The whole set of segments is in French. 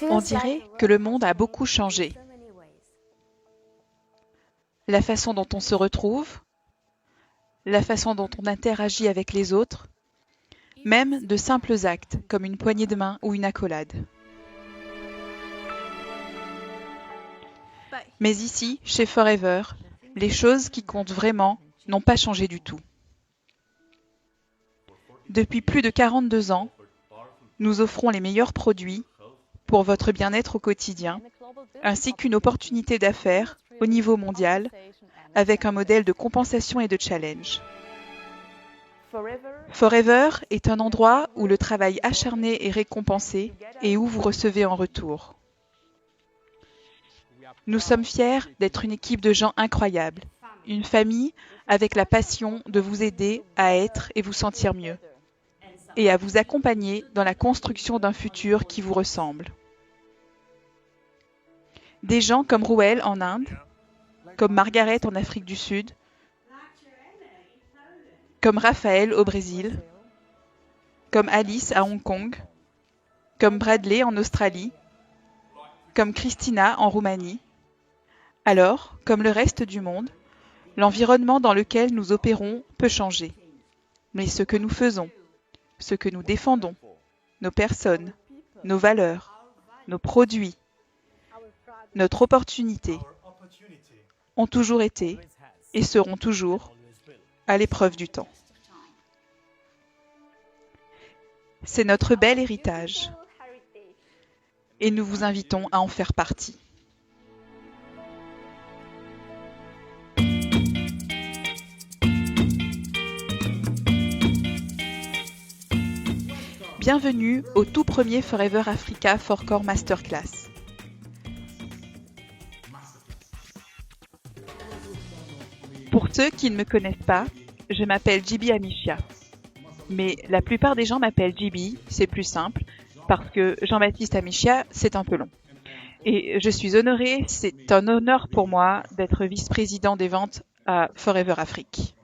On dirait que le monde a beaucoup changé. La façon dont on se retrouve, la façon dont on interagit avec les autres, même de simples actes comme une poignée de main ou une accolade. Mais ici, chez Forever, les choses qui comptent vraiment n'ont pas changé du tout. Depuis plus de 42 ans, nous offrons les meilleurs produits pour votre bien-être au quotidien, ainsi qu'une opportunité d'affaires au niveau mondial avec un modèle de compensation et de challenge. Forever est un endroit où le travail acharné est récompensé et où vous recevez en retour. Nous sommes fiers d'être une équipe de gens incroyables, une famille avec la passion de vous aider à être et vous sentir mieux, et à vous accompagner dans la construction d'un futur qui vous ressemble. Des gens comme Ruel en Inde, comme Margaret en Afrique du Sud, comme Raphaël au Brésil, comme Alice à Hong Kong, comme Bradley en Australie, comme Christina en Roumanie. Alors, comme le reste du monde, l'environnement dans lequel nous opérons peut changer. Mais ce que nous faisons, ce que nous défendons, nos personnes, nos valeurs, nos produits, notre opportunité, ont toujours été et seront toujours à l'épreuve du temps. C'est notre bel héritage et nous vous invitons à en faire partie. Bienvenue au tout premier Forever Africa 4Core Masterclass. Pour ceux qui ne me connaissent pas, je m'appelle Djiby Amichia. Mais la plupart des gens m'appellent Djiby, c'est plus simple, parce que Jean-Baptiste Amichia, c'est un peu long. Et je suis honorée, c'est un honneur pour moi d'être vice-président des ventes à Forever Afrique.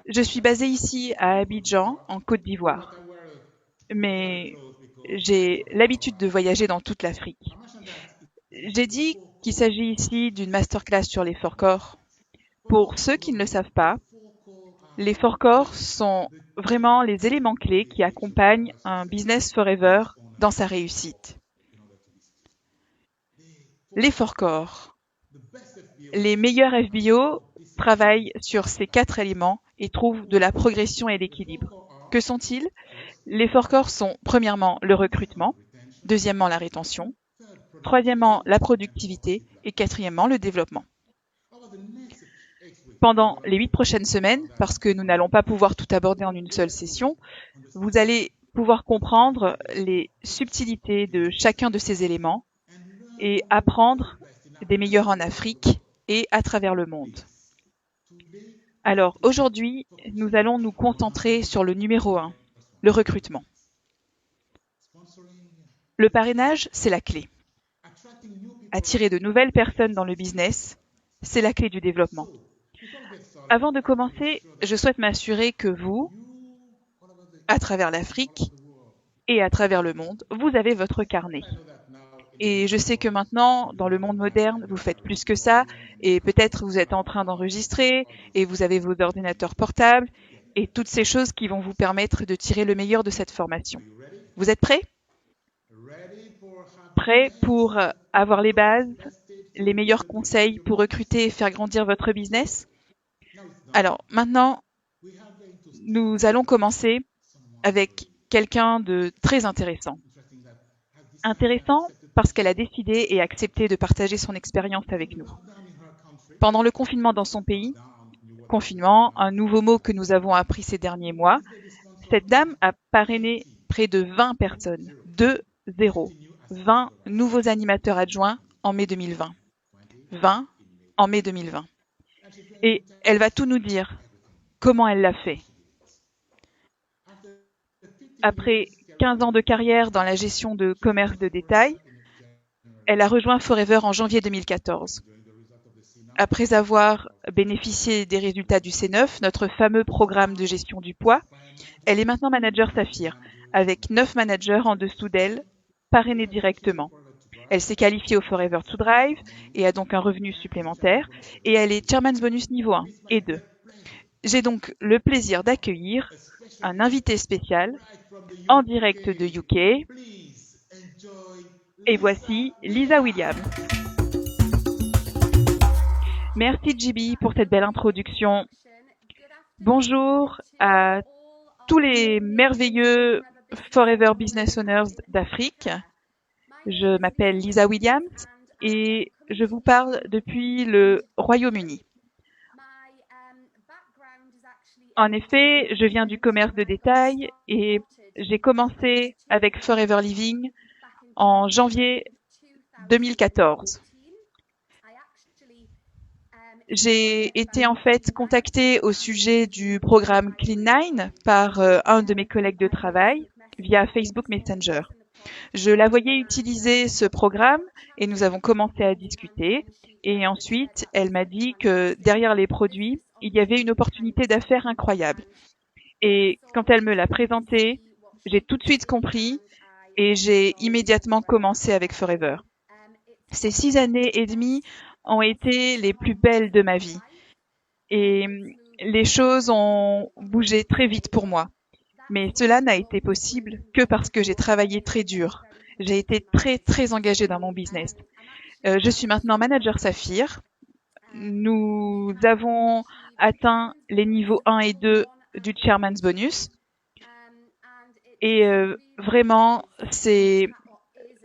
Je suis basée ici à Abidjan, en Côte d'Ivoire. Mais j'ai l'habitude de voyager dans toute l'Afrique. J'ai dit qu'il s'agit ici d'une masterclass sur les 4Core. Pour ceux qui ne le savent pas, les 4Core sont vraiment les éléments clés qui accompagnent un business Forever dans sa réussite. Les 4Core, les meilleurs FBO travaillent sur ces 4 éléments et trouvent de la progression et l'équilibre. Que sont-ils? Les 4Core sont premièrement le recrutement, deuxièmement la rétention, troisièmement la productivité et quatrièmement le développement. Pendant les 8 prochaines semaines, parce que nous n'allons pas pouvoir tout aborder en une seule session, vous allez pouvoir comprendre les subtilités de chacun de ces éléments et apprendre des meilleurs en Afrique et à travers le monde. Alors aujourd'hui, nous allons nous concentrer sur le numéro 1, le recrutement. Le parrainage, c'est la clé. Attirer de nouvelles personnes dans le business, c'est la clé du développement. Avant de commencer, je souhaite m'assurer que vous, à travers l'Afrique et à travers le monde, vous avez votre carnet. Et je sais que maintenant, dans le monde moderne, vous faites plus que ça, et peut-être vous êtes en train d'enregistrer, et vous avez vos ordinateurs portables, et toutes ces choses qui vont vous permettre de tirer le meilleur de cette formation. Vous êtes prêts? Prêts pour avoir les bases, les meilleurs conseils pour recruter et faire grandir votre business? Alors, maintenant, nous allons commencer avec quelqu'un de très intéressant. Intéressant parce qu'elle a décidé et accepté de partager son expérience avec nous. Pendant le confinement dans son pays, confinement, un nouveau mot que nous avons appris ces derniers mois, cette dame a parrainé près de 20 personnes, 20 nouveaux animateurs adjoints en mai 2020. 20 en mai 2020. Et elle va tout nous dire, comment elle l'a fait. Après 15 ans de carrière dans la gestion de commerce de détail, elle a rejoint Forever en janvier 2014. Après avoir bénéficié des résultats du C9, notre fameux programme de gestion du poids, elle est maintenant manager Saphir, avec 9 managers en dessous d'elle, parrainés directement. Elle s'est qualifiée au Forever to Drive et a donc un revenu supplémentaire, et elle est Chairman's Bonus niveau 1 et 2. J'ai donc le plaisir d'accueillir un invité spécial en direct de UK, et voici Lisa Williams. Merci JB pour cette belle introduction. Bonjour à tous les merveilleux Forever Business Owners d'Afrique. Je m'appelle Lisa Williams et je vous parle depuis le Royaume-Uni. En effet, je viens du commerce de détail et j'ai commencé avec Forever Living en janvier 2014. J'ai été en fait contactée au sujet du programme Clean9 par un de mes collègues de travail via Facebook Messenger. Je la voyais utiliser ce programme et nous avons commencé à discuter. Et ensuite, elle m'a dit que derrière les produits, il y avait une opportunité d'affaires incroyable. Et quand elle me l'a présenté, j'ai tout de suite compris et j'ai immédiatement commencé avec Forever. Ces 6 années et demie ont été les plus belles de ma vie. Et les choses ont bougé très vite pour moi. Mais cela n'a été possible que parce que j'ai travaillé très dur. J'ai été très, très engagée dans mon business. Je suis maintenant manager Saphir. Nous avons atteint les niveaux 1 et 2 du Chairman's Bonus. Et vraiment, c'est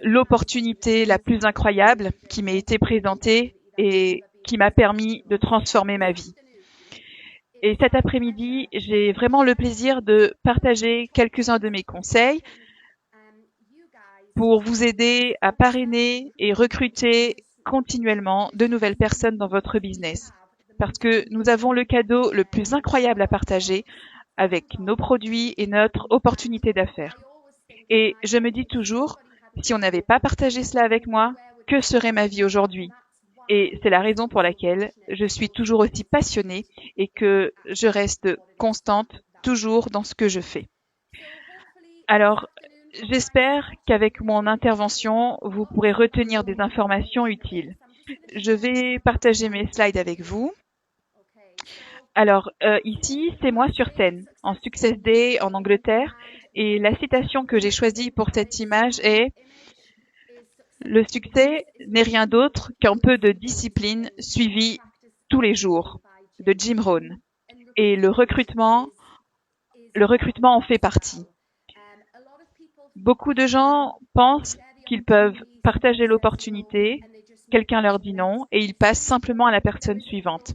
l'opportunité la plus incroyable qui m'ait été présentée et qui m'a permis de transformer ma vie. Et cet après-midi, j'ai vraiment le plaisir de partager quelques-uns de mes conseils pour vous aider à parrainer et recruter continuellement de nouvelles personnes dans votre business. Parce que nous avons le cadeau le plus incroyable à partager avec nos produits et notre opportunité d'affaires. Et je me dis toujours, si on n'avait pas partagé cela avec moi, que serait ma vie aujourd'hui ? Et c'est la raison pour laquelle je suis toujours aussi passionnée et que je reste constante toujours dans ce que je fais. Alors, j'espère qu'avec mon intervention, vous pourrez retenir des informations utiles. Je vais partager mes slides avec vous. Alors, ici, c'est moi sur scène, en Success Day en Angleterre, et la citation que j'ai choisie pour cette image est « Le succès n'est rien d'autre qu'un peu de discipline suivie tous les jours » de Jim Rohn. Et le recrutement en fait partie. Beaucoup de gens pensent qu'ils peuvent partager l'opportunité, quelqu'un leur dit non, et ils passent simplement à la personne suivante.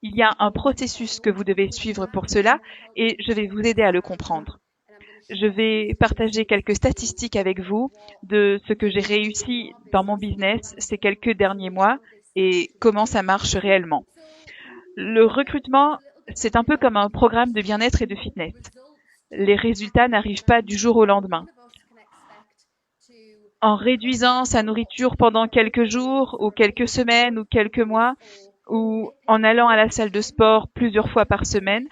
Il y a un processus que vous devez suivre pour cela, et je vais vous aider à le comprendre. Je vais partager quelques statistiques avec vous de ce que j'ai réussi dans mon business ces quelques derniers mois et comment ça marche réellement. Le recrutement, c'est un peu comme un programme de bien-être et de fitness. Les résultats n'arrivent pas du jour au lendemain. En réduisant sa nourriture pendant quelques jours ou quelques semaines ou quelques mois, ou en allant à la salle de sport plusieurs fois par semaine,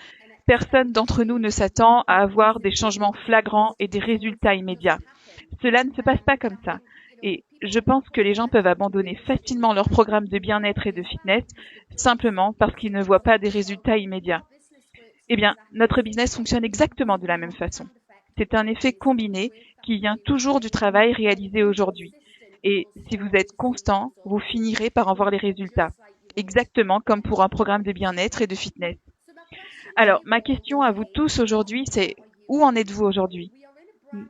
personne d'entre nous ne s'attend à avoir des changements flagrants et des résultats immédiats. Cela ne se passe pas comme ça. Et je pense que les gens peuvent abandonner facilement leur programme de bien-être et de fitness simplement parce qu'ils ne voient pas des résultats immédiats. Eh bien, notre business fonctionne exactement de la même façon. C'est un effet combiné qui vient toujours du travail réalisé aujourd'hui. Et si vous êtes constant, vous finirez par en voir les résultats. Exactement comme pour un programme de bien-être et de fitness. Alors, ma question à vous tous aujourd'hui, c'est où en êtes-vous aujourd'hui ?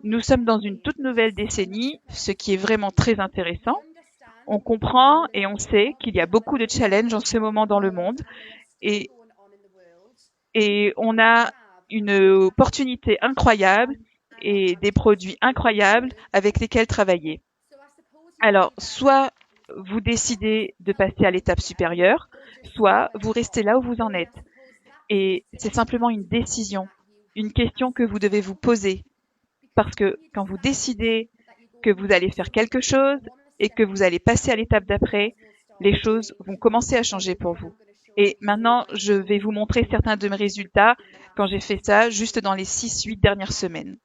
Nous sommes dans une toute nouvelle décennie, ce qui est vraiment très intéressant. On comprend et on sait qu'il y a beaucoup de challenges en ce moment dans le monde et on a une opportunité incroyable et des produits incroyables avec lesquels travailler. Alors, soit vous décidez de passer à l'étape supérieure, soit vous restez là où vous en êtes. Et c'est simplement une décision, une question que vous devez vous poser. Parce que quand vous décidez que vous allez faire quelque chose et que vous allez passer à l'étape d'après, les choses vont commencer à changer pour vous. Et maintenant, je vais vous montrer certains de mes résultats quand j'ai fait ça juste dans les 6-8 dernières semaines.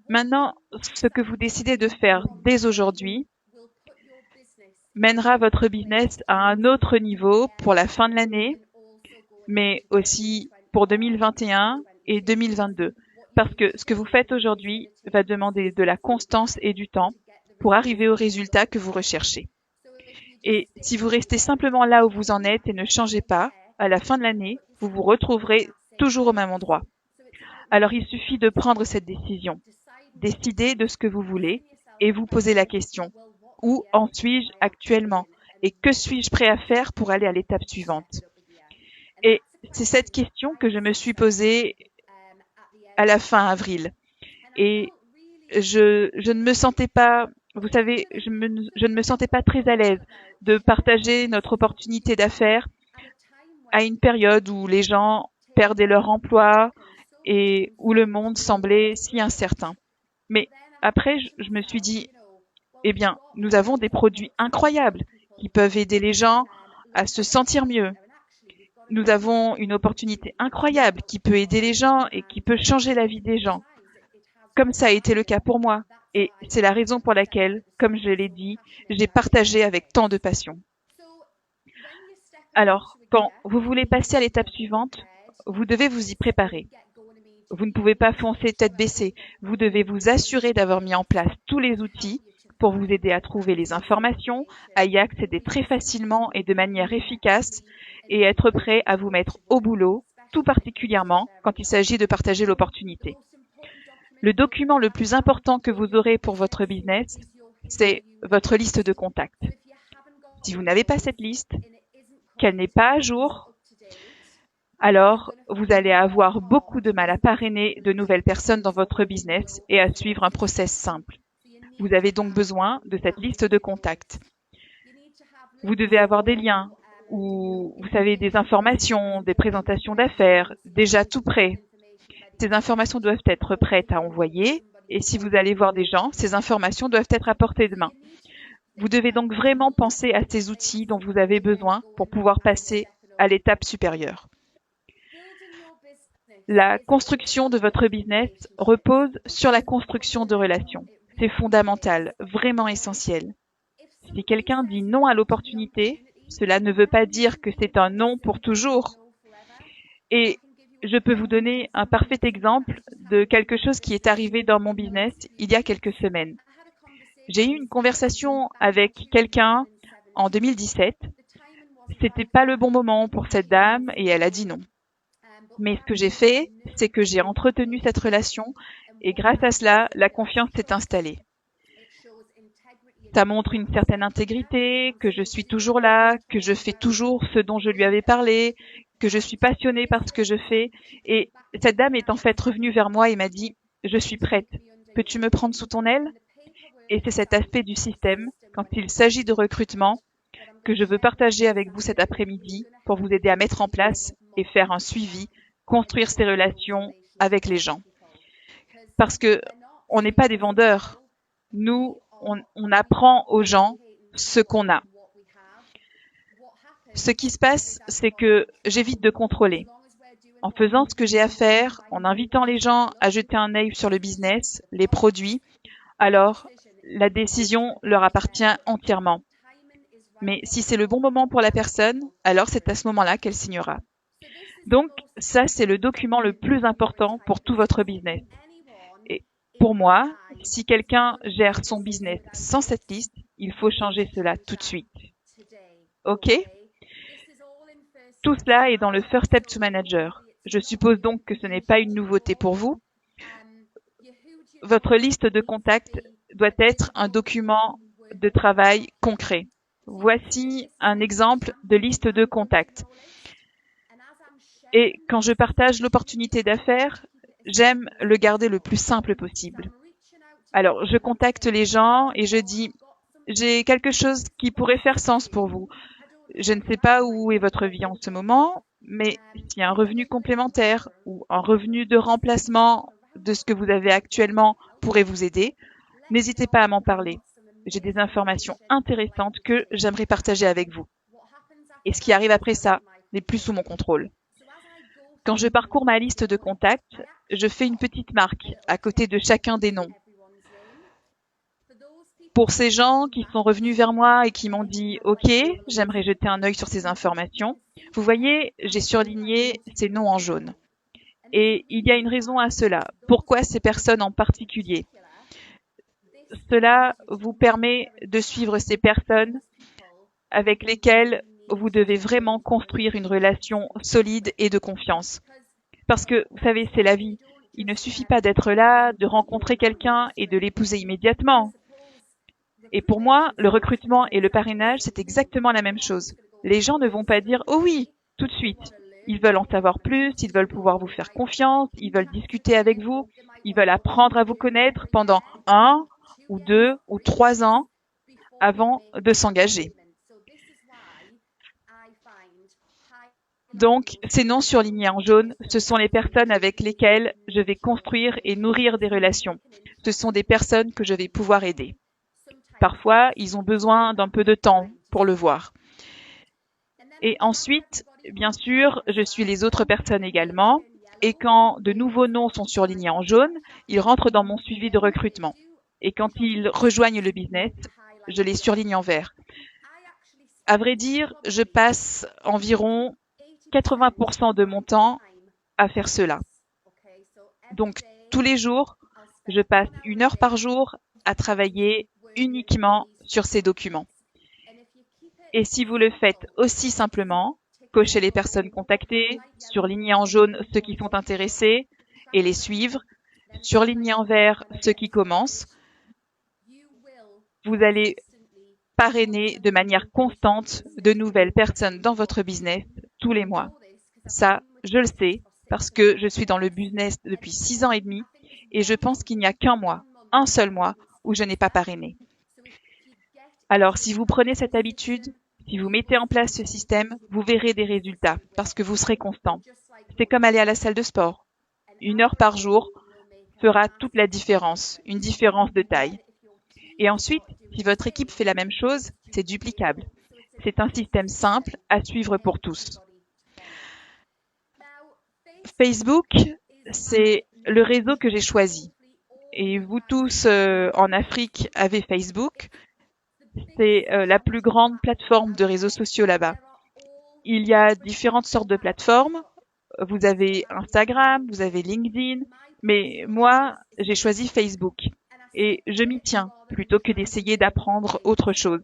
Maintenant, ce que vous décidez de faire dès aujourd'hui mènera votre business à un autre niveau pour la fin de l'année, mais aussi pour 2021 et 2022. Parce que ce que vous faites aujourd'hui va demander de la constance et du temps pour arriver au résultat que vous recherchez. Et si vous restez simplement là où vous en êtes et ne changez pas, à la fin de l'année, vous vous retrouverez toujours au même endroit. Alors il suffit de prendre cette décision, décider de ce que vous voulez et vous poser la question, où en suis-je actuellement et que suis-je prêt à faire pour aller à l'étape suivante? Et c'est cette question que je me suis posée à la fin avril. Et je ne me sentais pas, vous savez, je ne me sentais pas très à l'aise de partager notre opportunité d'affaires à une période où les gens perdaient leur emploi et où le monde semblait si incertain. Mais après, je me suis dit, eh bien, nous avons des produits incroyables qui peuvent aider les gens à se sentir mieux. Nous avons une opportunité incroyable qui peut aider les gens et qui peut changer la vie des gens, comme ça a été le cas pour moi. Et c'est la raison pour laquelle, comme je l'ai dit, j'ai partagé avec tant de passion. Alors, quand vous voulez passer à l'étape suivante, vous devez vous y préparer. Vous ne pouvez pas foncer tête baissée. Vous devez vous assurer d'avoir mis en place tous les outils pour vous aider à trouver les informations, à y accéder très facilement et de manière efficace, et être prêt à vous mettre au boulot, tout particulièrement quand il s'agit de partager l'opportunité. Le document le plus important que vous aurez pour votre business, c'est votre liste de contacts. Si vous n'avez pas cette liste, qu'elle n'est pas à jour, alors vous allez avoir beaucoup de mal à parrainer de nouvelles personnes dans votre business et à suivre un process simple. Vous avez donc besoin de cette liste de contacts. Vous devez avoir des liens ou, vous savez, des informations, des présentations d'affaires, déjà tout prêt. Ces informations doivent être prêtes à envoyer et si vous allez voir des gens, ces informations doivent être à portée de main. Vous devez donc vraiment penser à ces outils dont vous avez besoin pour pouvoir passer à l'étape supérieure. La construction de votre business repose sur la construction de relations. C'est fondamental, vraiment essentiel. Si quelqu'un dit non à l'opportunité, cela ne veut pas dire que c'est un non pour toujours. Et je peux vous donner un parfait exemple de quelque chose qui est arrivé dans mon business il y a quelques semaines. J'ai eu une conversation avec quelqu'un en 2017. C'était pas le bon moment pour cette dame et elle a dit non. Mais ce que j'ai fait, c'est que j'ai entretenu cette relation et grâce à cela, la confiance s'est installée. Ça montre une certaine intégrité, que je suis toujours là, que je fais toujours ce dont je lui avais parlé, que je suis passionnée par ce que je fais. Et cette dame est en fait revenue vers moi et m'a dit « Je suis prête. Peux-tu me prendre sous ton aile ?» Et c'est cet aspect du système, quand il s'agit de recrutement, que je veux partager avec vous cet après-midi pour vous aider à mettre en place et faire un suivi, construire ces relations avec les gens. Parce que on n'est pas des vendeurs. Nous, on apprend aux gens ce qu'on a. Ce qui se passe, c'est que j'évite de contrôler. En faisant ce que j'ai à faire, en invitant les gens à jeter un œil sur le business, les produits, alors la décision leur appartient entièrement. Mais si c'est le bon moment pour la personne, alors c'est à ce moment-là qu'elle signera. Donc, ça, c'est le document le plus important pour tout votre business. Et pour moi, si quelqu'un gère son business sans cette liste, il faut changer cela tout de suite. OK? Tout cela est dans le First Step to Manager. Je suppose donc que ce n'est pas une nouveauté pour vous. Votre liste de contacts doit être un document de travail concret. Voici un exemple de liste de contacts. Et quand je partage l'opportunité d'affaires, j'aime le garder le plus simple possible. Alors, je contacte les gens et je dis « J'ai quelque chose qui pourrait faire sens pour vous. Je ne sais pas où est votre vie en ce moment, mais s'il y a un revenu complémentaire ou un revenu de remplacement de ce que vous avez actuellement pourrait vous aider, n'hésitez pas à m'en parler. J'ai des informations intéressantes que j'aimerais partager avec vous. Et ce qui arrive après ça n'est plus sous mon contrôle. » Quand je parcours ma liste de contacts, je fais une petite marque à côté de chacun des noms. Pour ces gens qui sont revenus vers moi et qui m'ont dit « Ok, j'aimerais jeter un œil sur ces informations », vous voyez, j'ai surligné ces noms en jaune. Et il y a une raison à cela. Pourquoi ces personnes en particulier? Cela vous permet de suivre ces personnes avec lesquelles vous devez vraiment construire une relation solide et de confiance. Parce que, vous savez, c'est la vie. Il ne suffit pas d'être là, de rencontrer quelqu'un et de l'épouser immédiatement. Et pour moi, le recrutement et le parrainage, c'est exactement la même chose. Les gens ne vont pas dire « Oh oui !» tout de suite. Ils veulent en savoir plus, ils veulent pouvoir vous faire confiance, ils veulent discuter avec vous, ils veulent apprendre à vous connaître pendant 1 ou 2 ou 3 ans avant de s'engager. Donc, ces noms surlignés en jaune, ce sont les personnes avec lesquelles je vais construire et nourrir des relations. Ce sont des personnes que je vais pouvoir aider. Parfois, ils ont besoin d'un peu de temps pour le voir. Et ensuite, bien sûr, je suis les autres personnes également. Et quand de nouveaux noms sont surlignés en jaune, ils rentrent dans mon suivi de recrutement. Et quand ils rejoignent le business, je les surligne en vert. À vrai dire, je passe environ 80% de mon temps à faire cela. Donc, tous les jours, je passe 1 heure par jour à travailler uniquement sur ces documents. Et si vous le faites aussi simplement, cochez les personnes contactées, surligner en jaune ceux qui sont intéressés et les suivre, surligner en vert ceux qui commencent, vous allez parrainer de manière constante de nouvelles personnes dans votre business tous les mois. Ça, je le sais, parce que je suis dans le business depuis 6 ans et demi et je pense qu'il n'y a qu'un mois, un seul mois, où je n'ai pas parrainé. Alors, si vous prenez cette habitude, si vous mettez en place ce système, vous verrez des résultats parce que vous serez constant. C'est comme aller à la salle de sport. 1 heure par jour fera toute la différence, une différence de taille. Et ensuite, si votre équipe fait la même chose, c'est duplicable. C'est un système simple à suivre pour tous. Facebook, c'est le réseau que j'ai choisi. Et vous tous en Afrique avez Facebook. C'est la plus grande plateforme de réseaux sociaux là-bas. Il y a différentes sortes de plateformes. Vous avez Instagram, vous avez LinkedIn, mais moi, j'ai choisi Facebook. Et je m'y tiens, plutôt que d'essayer d'apprendre autre chose.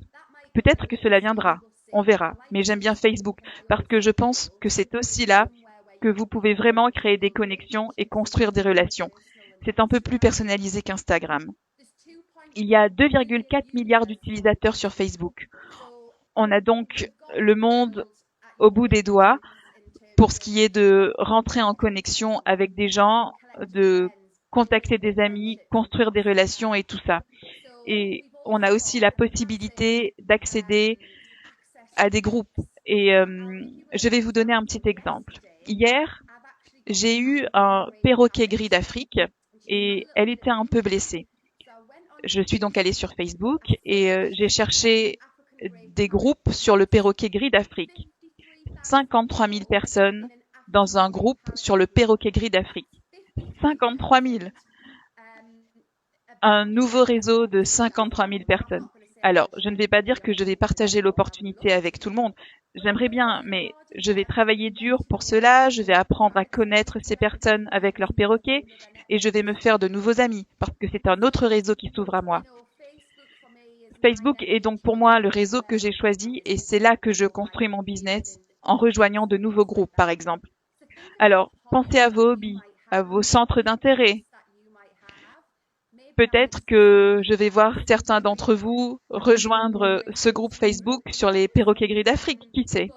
Peut-être que cela viendra, on verra. Mais j'aime bien Facebook, parce que je pense que c'est aussi là que vous pouvez vraiment créer des connexions et construire des relations. C'est un peu plus personnalisé qu'Instagram. Il y a 2,4 milliards d'utilisateurs sur Facebook. On a donc le monde au bout des doigts pour ce qui est de rentrer en connexion avec des gens, de contacter des amis, construire des relations et tout ça. Et on a aussi la possibilité d'accéder à des groupes. Et je vais vous donner un petit exemple. Hier, j'ai eu un perroquet gris d'Afrique et elle était un peu blessée. Je suis donc allée sur Facebook et j'ai cherché des groupes sur le perroquet gris d'Afrique. 53 000 personnes dans un groupe sur le perroquet gris d'Afrique. 53 000. Un nouveau réseau de 53 000 personnes. Alors, je ne vais pas dire que je vais partager l'opportunité avec tout le monde. J'aimerais bien, mais je vais travailler dur pour cela, je vais apprendre à connaître ces personnes avec leurs perroquets et je vais me faire de nouveaux amis parce que c'est un autre réseau qui s'ouvre à moi. Facebook est donc pour moi le réseau que j'ai choisi et c'est là que je construis mon business en rejoignant de nouveaux groupes, par exemple. Alors, pensez à vos hobbies, à vos centres d'intérêt. Peut-être que je vais voir certains d'entre vous rejoindre ce groupe Facebook sur les perroquets gris d'Afrique, qui sait.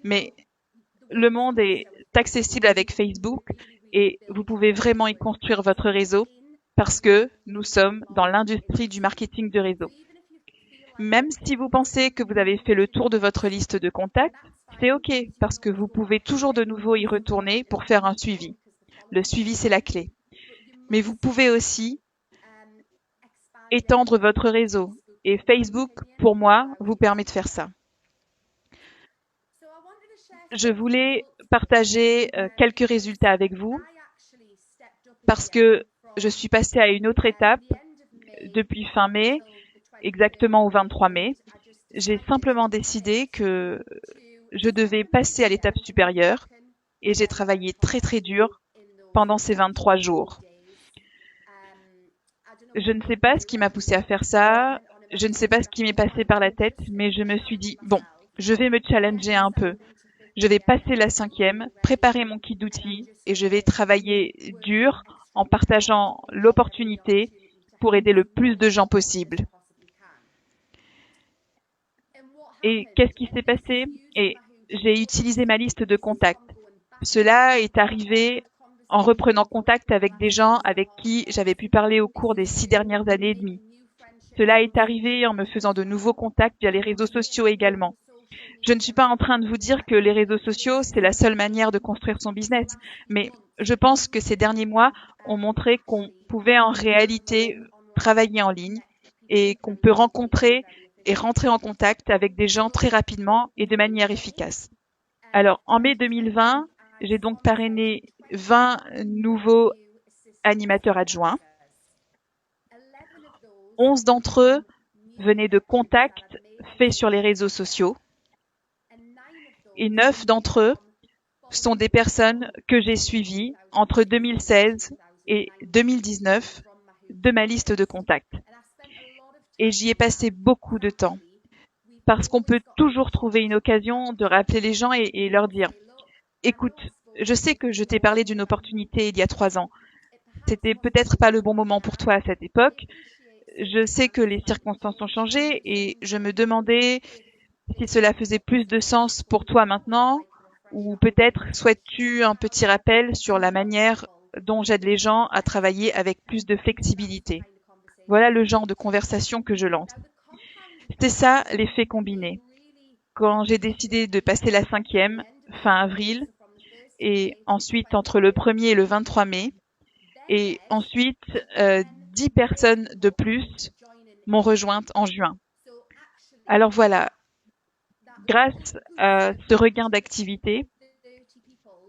Mais le monde est accessible avec Facebook et vous pouvez vraiment y construire votre réseau parce que nous sommes dans l'industrie du marketing de réseau. Même si vous pensez que vous avez fait le tour de votre liste de contacts, c'est OK parce que vous pouvez toujours de nouveau y retourner pour faire un suivi. Le suivi, c'est la clé. Mais vous pouvez aussi étendre votre réseau. Et Facebook, pour moi, vous permet de faire ça. je voulais partager quelques résultats avec vous parce que je suis passée à une autre étape depuis fin mai, exactement au 23 mai. J'ai simplement décidé que je devais passer à l'étape supérieure et j'ai travaillé très très dur pendant ces 23 jours. Je ne sais pas ce qui m'a poussée à faire ça, je ne sais pas ce qui m'est passé par la tête, mais je me suis dit, bon, je vais me challenger un peu. Je vais passer la 5e, préparer mon kit d'outils et je vais travailler dur en partageant l'opportunité pour aider le plus de gens possible. Et qu'est-ce qui s'est passé? Et j'ai utilisé ma liste de contacts. Cela est arrivé en reprenant contact avec des gens avec qui j'avais pu parler au cours des 6 dernières années et demie. Cela est arrivé en me faisant de nouveaux contacts via les réseaux sociaux également. Je ne suis pas en train de vous dire que les réseaux sociaux, c'est la seule manière de construire son business, mais je pense que ces derniers mois ont montré qu'on pouvait en réalité travailler en ligne et qu'on peut rencontrer et rentrer en contact avec des gens très rapidement et de manière efficace. Alors, en mai 2020, j'ai donc parrainé 20 nouveaux animateurs adjoints. 11 d'entre eux venaient de contacts faits sur les réseaux sociaux. Et 9 d'entre eux sont des personnes que j'ai suivies entre 2016 et 2019 de ma liste de contacts. Et j'y ai passé beaucoup de temps parce qu'on peut toujours trouver une occasion de rappeler les gens et leur dire « Écoute, je sais que je t'ai parlé d'une opportunité il y a 3 ans. C'était peut-être pas le bon moment pour toi à cette époque. Je sais que les circonstances ont changé et je me demandais si cela faisait plus de sens pour toi maintenant, ou peut-être souhaites-tu un petit rappel sur la manière dont j'aide les gens à travailler avec plus de flexibilité. Voilà le genre de conversation que je lance. C'était ça l'effet combiné. Quand j'ai décidé de passer la 5e, fin avril, et ensuite entre le 1er et le 23 mai, et ensuite 10 personnes de plus m'ont rejointe en juin. Alors voilà, grâce à ce regain d'activité,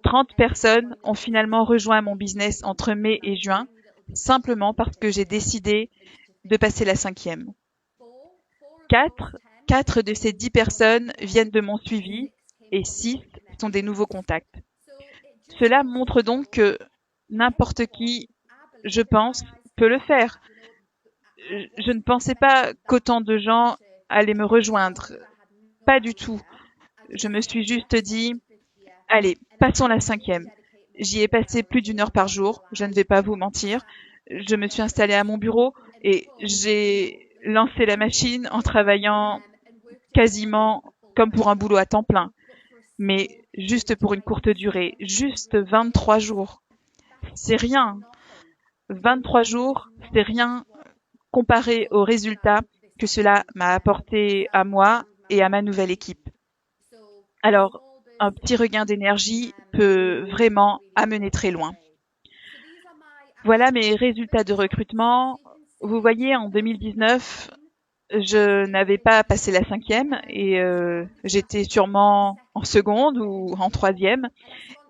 30 personnes ont finalement rejoint mon business entre mai et juin, simplement parce que j'ai décidé de passer la 5e. 4 de ces 10 personnes viennent de mon suivi et 6 sont des nouveaux contacts. Cela montre donc que n'importe qui, je pense, peut le faire. Je ne pensais pas qu'autant de gens allaient me rejoindre. Pas du tout. Je me suis juste dit, allez, passons la 5e. J'y ai passé plus d'1 heure par jour, je ne vais pas vous mentir. Je me suis installée à mon bureau et j'ai lancé la machine en travaillant quasiment comme pour un boulot à temps plein. Mais juste pour une courte durée, juste 23 jours. C'est rien. 23 jours, c'est rien comparé aux résultats que cela m'a apporté à moi et à ma nouvelle équipe. Alors, un petit regain d'énergie peut vraiment amener très loin. Voilà mes résultats de recrutement. Vous voyez, en 2019, je n'avais pas passé la 5e et j'étais sûrement en seconde ou en 3e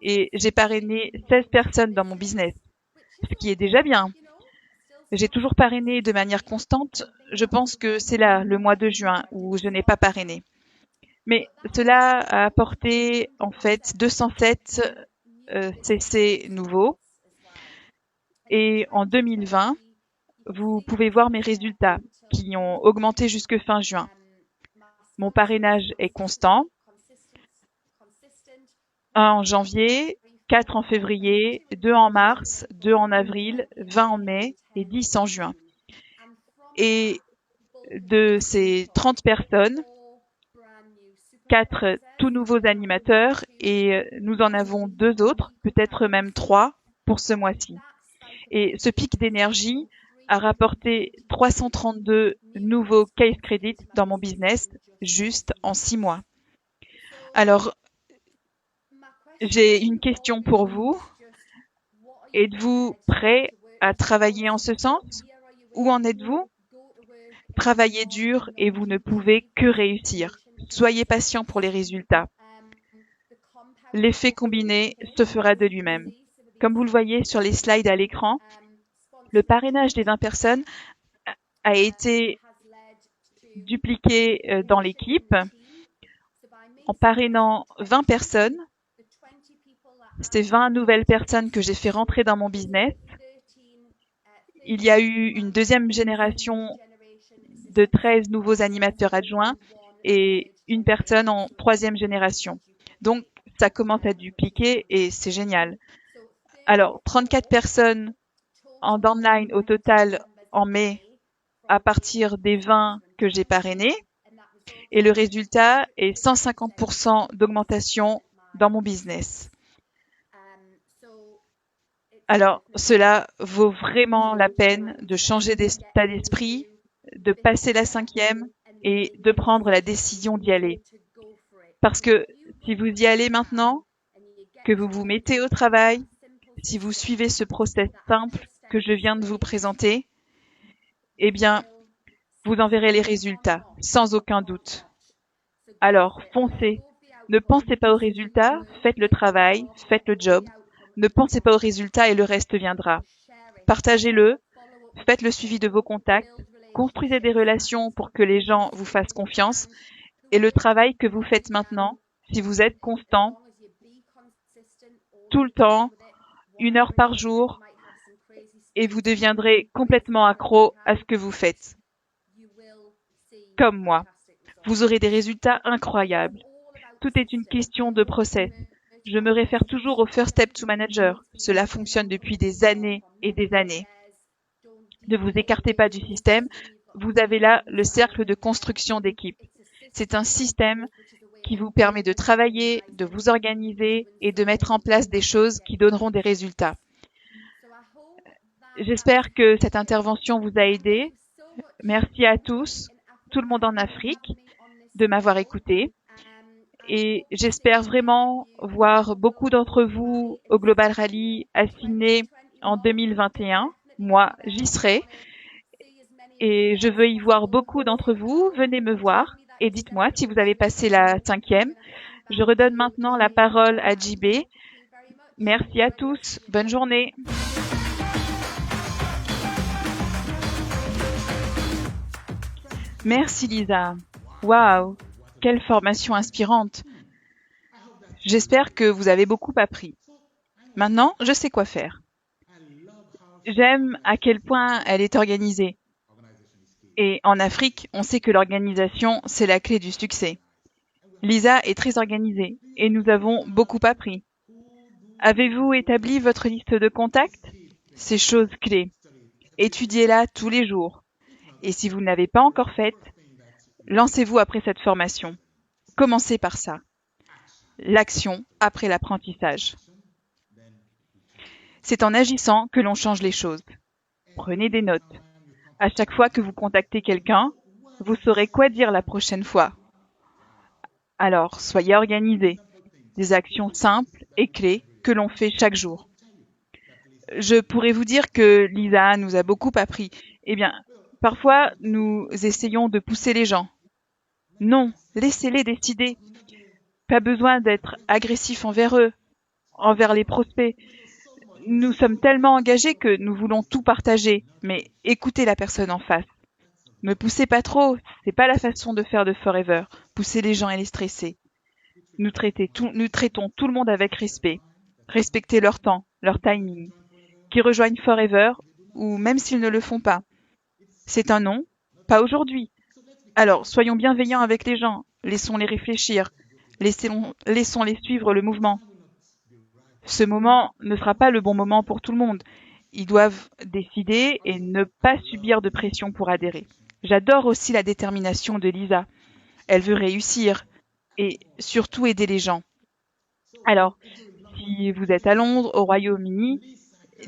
et j'ai parrainé 16 personnes dans mon business, ce qui est déjà bien. J'ai toujours parrainé de manière constante. Je pense que c'est là, le mois de juin, où je n'ai pas parrainé. Mais cela a apporté en fait 207 CC nouveaux. Et en 2020, vous pouvez voir mes résultats qui ont augmenté jusque fin juin. Mon parrainage est constant. 1 en janvier, 4 en février, 2 en mars, 2 en avril, 20 en mai et 10 en juin. Et de ces 30 personnes, 4 tout nouveaux animateurs et nous en avons 2 autres, peut-être même 3 pour ce mois-ci. Et ce pic d'énergie a rapporté 332 nouveaux case credits dans mon business juste en 6 mois. Alors, j'ai une question pour vous. Êtes-vous prêt à travailler en ce sens? Où en êtes-vous? Travaillez dur et vous ne pouvez que réussir. Soyez patient pour les résultats. l'effet combiné se fera de lui-même. Comme vous le voyez sur les slides à l'écran, le parrainage des 20 personnes a été dupliqué dans l'équipe en parrainant 20 personnes. C'était 20 nouvelles personnes que j'ai fait rentrer dans mon business. Il y a eu une deuxième génération de 13 nouveaux animateurs adjoints et une personne en troisième génération. Donc, ça commence à dupliquer et c'est génial. Alors, 34 personnes en downline au total en mai à partir des 20 que j'ai parrainés. Et le résultat est 150% d'augmentation dans mon business. Alors, cela vaut vraiment la peine de changer d'état d'esprit, de passer la 5e et de prendre la décision d'y aller. Parce que si vous y allez maintenant, que vous vous mettez au travail, si vous suivez ce process simple que je viens de vous présenter, eh bien, vous en verrez les résultats, sans aucun doute. Alors, foncez. Ne pensez pas aux résultats, faites le travail, faites le job. Ne pensez pas aux résultats et le reste viendra. Partagez-le, faites le suivi de vos contacts, construisez des relations pour que les gens vous fassent confiance. Et le travail que vous faites maintenant, si vous êtes constant, tout le temps, 1 heure par jour, et vous deviendrez complètement accro à ce que vous faites. Comme moi. Vous aurez des résultats incroyables. Tout est une question de process. Je me réfère toujours au First Step to Manager. Cela fonctionne depuis des années et des années. Ne vous écartez pas du système. Vous avez là le cercle de construction d'équipe. C'est un système qui vous permet de travailler, de vous organiser et de mettre en place des choses qui donneront des résultats. J'espère que cette intervention vous a aidé. Merci à tous, tout le monde en Afrique, de m'avoir écouté. Et j'espère vraiment voir beaucoup d'entre vous au Global Rally à Sydney en 2021. Moi, j'y serai. Et je veux y voir beaucoup d'entre vous. Venez me voir et dites-moi si vous avez passé la 5e. Je redonne maintenant la parole à JB. Merci à tous. Bonne journée. Merci Lisa. Waouh, quelle formation inspirante. J'espère que vous avez beaucoup appris. Maintenant, je sais quoi faire. J'aime à quel point elle est organisée. Et en Afrique, on sait que l'organisation, c'est la clé du succès. Lisa est très organisée et nous avons beaucoup appris. Avez-vous établi votre liste de contacts? C'est chose clé. Étudiez-la tous les jours. Et si vous ne l'avez pas encore faite, lancez-vous après cette formation. Commencez par ça. L'action après l'apprentissage. C'est en agissant que l'on change les choses. Prenez des notes. À chaque fois que vous contactez quelqu'un, vous saurez quoi dire la prochaine fois. Alors, soyez organisés. Des actions simples et clés que l'on fait chaque jour. Je pourrais vous dire que Lisa nous a beaucoup appris. Eh bien, parfois, nous essayons de pousser les gens. Non, laissez-les décider. Pas besoin d'être agressif envers eux, envers les prospects. Nous sommes tellement engagés que nous voulons tout partager, mais écoutez la personne en face. Ne poussez pas trop, c'est pas la façon de faire de Forever, pousser les gens et les stresser. Nous traitons tout le monde avec respect. Respectez leur temps, leur timing. Qui rejoignent Forever, ou même s'ils ne le font pas. C'est un non, pas aujourd'hui. Alors, soyons bienveillants avec les gens, laissons-les réfléchir, laissons-les suivre le mouvement. Ce moment ne sera pas le bon moment pour tout le monde. Ils doivent décider et ne pas subir de pression pour adhérer. J'adore aussi la détermination de Lisa. Elle veut réussir et surtout aider les gens. Alors, si vous êtes à Londres, au Royaume-Uni,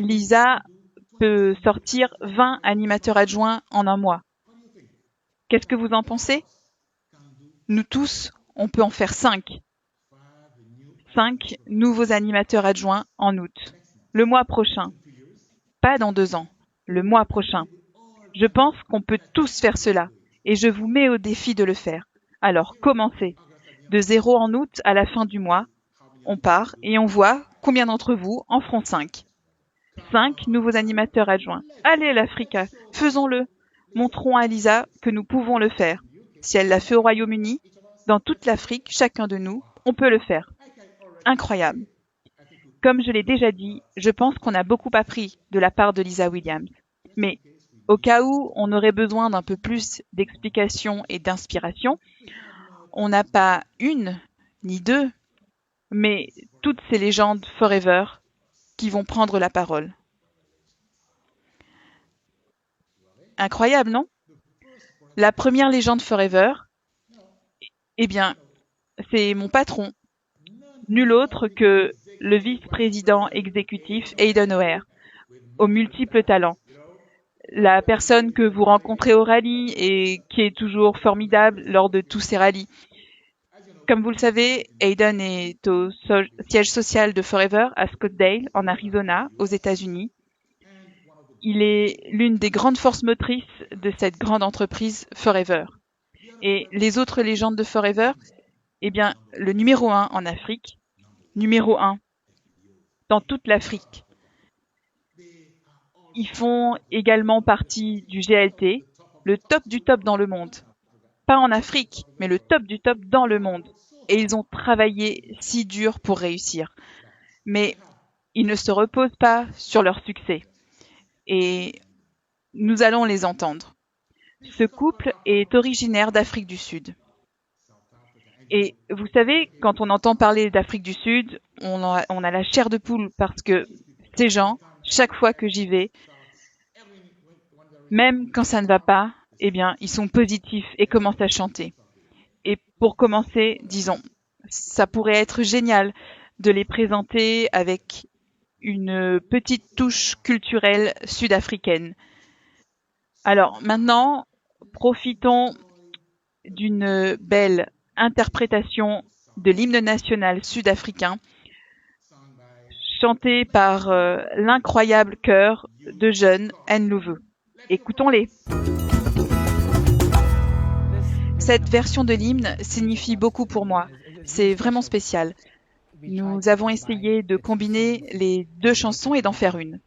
Lisa peut sortir 20 animateurs adjoints en un mois. Qu'est-ce que vous en pensez? Nous tous, on peut en faire 5. 5 nouveaux animateurs adjoints en août. Le mois prochain. Pas dans 2 ans. Le mois prochain. Je pense qu'on peut tous faire cela. Et je vous mets au défi de le faire. Alors, commencez. De 0 en août à la fin du mois. on part et on voit combien d'entre vous en feront 5. 5 nouveaux animateurs adjoints. Allez l'Africa, faisons-le. Montrons à Lisa que nous pouvons le faire. Si elle l'a fait au Royaume-Uni, dans toute l'Afrique, chacun de nous, on peut le faire. Incroyable. Comme je l'ai déjà dit, je pense qu'on a beaucoup appris de la part de Lisa Williams. Mais au cas où on aurait besoin d'un peu plus d'explications et d'inspiration, on n'a pas une ni deux, mais toutes ces légendes forever qui vont prendre la parole. Incroyable, non? La première légende forever, eh bien, c'est mon patron, nul autre que le vice-président exécutif Hayden O'Hare, aux multiples talents. La personne que vous rencontrez au rallye et qui est toujours formidable lors de tous ces rallyes. Comme vous le savez, Hayden est au siège social de Forever à Scottsdale, en Arizona, aux États-Unis. Il est l'une des grandes forces motrices de cette grande entreprise Forever. Et les autres légendes de Forever, eh bien, le numéro 1 en Afrique, numéro 1 dans toute l'Afrique. Ils font également partie du GLT, le top du top dans le monde. Pas en Afrique, mais le top du top dans le monde. Et ils ont travaillé si dur pour réussir. Mais ils ne se reposent pas sur leur succès. Et nous allons les entendre. Ce couple est originaire d'Afrique du Sud. Et vous savez, quand on entend parler d'Afrique du Sud, on a la chair de poule parce que ces gens, chaque fois que j'y vais, même quand ça ne va pas, eh bien, ils sont positifs et commencent à chanter. Et pour commencer, disons, ça pourrait être génial de les présenter avec une petite touche culturelle sud-africaine. Alors maintenant, profitons d'une belle interprétation de l'hymne national sud-africain, chanté par l'incroyable chœur de jeunes Ndlovu. Écoutons-les. Cette version de l'hymne signifie beaucoup pour moi. C'est vraiment spécial. Nous avons essayé de combiner les deux chansons et d'en faire une.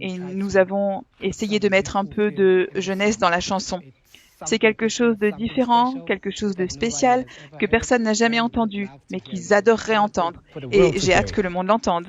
Et nous avons essayé de mettre un peu de jeunesse dans la chanson. C'est quelque chose de différent, quelque chose de spécial que personne n'a jamais entendu, mais qu'ils adoreraient entendre. Et j'ai hâte que le monde l'entende.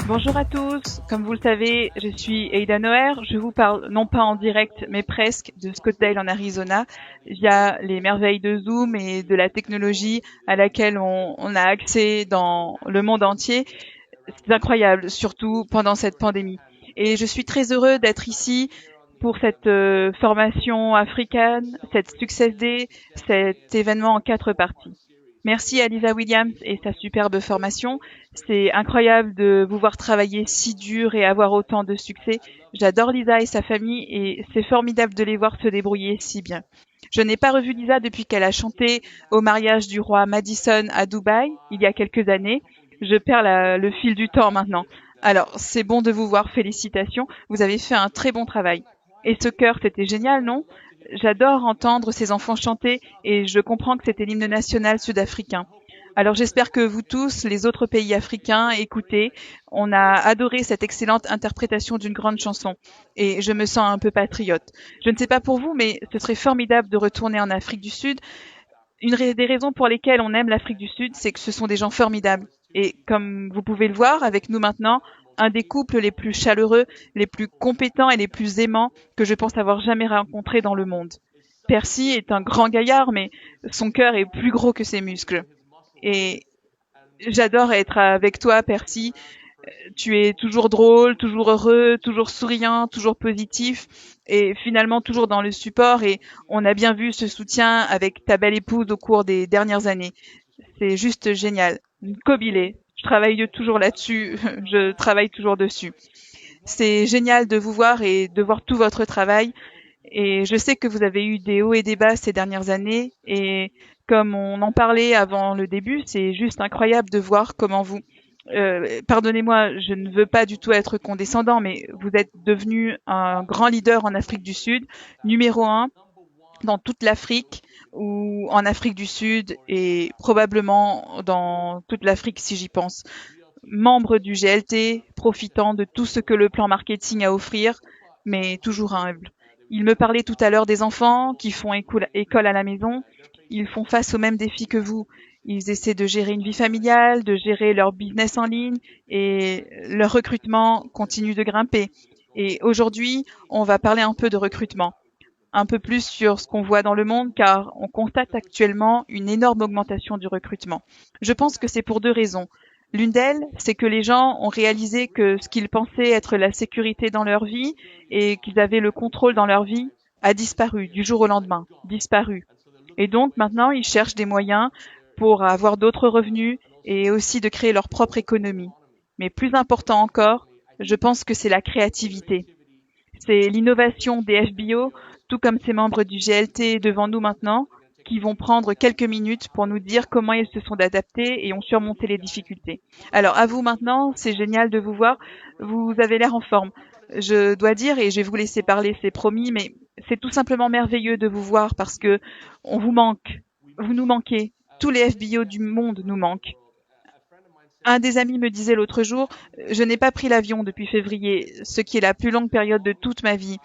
Bonjour à tous, comme vous le savez, je suis Hayden O'Hare, je vous parle non pas en direct mais presque de Scottsdale en Arizona via les merveilles de Zoom et de la technologie à laquelle on a accès dans le monde entier. C'est incroyable, surtout pendant cette pandémie. Et je suis très heureux d'être ici pour cette formation africaine, cette Success Day, cet événement en 4 parties. Merci à Lisa Williams et sa superbe formation. C'est incroyable de vous voir travailler si dur et avoir autant de succès. J'adore Lisa et sa famille et c'est formidable de les voir se débrouiller si bien. Je n'ai pas revu Lisa depuis qu'elle a chanté au mariage du roi Madison à Dubaï il y a quelques années. Je perds le fil du temps maintenant. Alors, c'est bon de vous voir, félicitations. Vous avez fait un très bon travail. Et ce chœur, c'était génial, non? J'adore entendre ces enfants chanter et je comprends que c'était l'hymne national sud-africain. Alors j'espère que vous tous, les autres pays africains, écoutez. On a adoré cette excellente interprétation d'une grande chanson et je me sens un peu patriote. Je ne sais pas pour vous, mais ce serait formidable de retourner en Afrique du Sud. Des raisons pour lesquelles on aime l'Afrique du Sud, c'est que ce sont des gens formidables. Et comme vous pouvez le voir avec nous maintenant, un des couples les plus chaleureux, les plus compétents et les plus aimants que je pense avoir jamais rencontrés dans le monde. Percy est un grand gaillard, mais son cœur est plus gros que ses muscles. Et j'adore être avec toi, Percy. Tu es toujours drôle, toujours heureux, toujours souriant, toujours positif et finalement toujours dans le support et on a bien vu ce soutien avec ta belle épouse au cours des dernières années. C'est juste génial. Kobilé, je travaille toujours là-dessus, je travaille toujours dessus. C'est génial de vous voir et de voir tout votre travail et je sais que vous avez eu des hauts et des bas ces dernières années et comme on en parlait avant le début, c'est juste incroyable de voir comment vous pardonnez-moi, je ne veux pas du tout être condescendant, mais vous êtes devenu un grand leader en Afrique du Sud, numéro un dans toute l'Afrique ou en Afrique du Sud et probablement dans toute l'Afrique si j'y pense. Membre du GLT, profitant de tout ce que le plan marketing a à offrir, mais toujours humble. Il me parlait tout à l'heure des enfants qui font école à la maison. Ils font face aux mêmes défis que vous. Ils essaient de gérer une vie familiale, de gérer leur business en ligne et leur recrutement continue de grimper. Et aujourd'hui, on va parler un peu de recrutement, un peu plus sur ce qu'on voit dans le monde car on constate actuellement une énorme augmentation du recrutement. Je pense que c'est pour deux raisons. L'une d'elles, c'est que les gens ont réalisé que ce qu'ils pensaient être la sécurité dans leur vie et qu'ils avaient le contrôle dans leur vie a disparu du jour au lendemain, disparu. Et donc maintenant, ils cherchent des moyens pour avoir d'autres revenus et aussi de créer leur propre économie. Mais plus important encore, je pense que c'est la créativité. C'est l'innovation des FBO, tout comme ces membres du GLT devant nous maintenant, qui vont prendre quelques minutes pour nous dire comment ils se sont adaptés et ont surmonté les difficultés. Alors à vous maintenant, c'est génial de vous voir, vous avez l'air en forme. Je dois dire, et je vais vous laisser parler, c'est promis, mais c'est tout simplement merveilleux de vous voir parce que on vous manque, vous nous manquez, tous les FBO du monde nous manquent. Un des amis me disait l'autre jour, je n'ai pas pris l'avion depuis février, ce qui est la plus longue période de toute ma vie.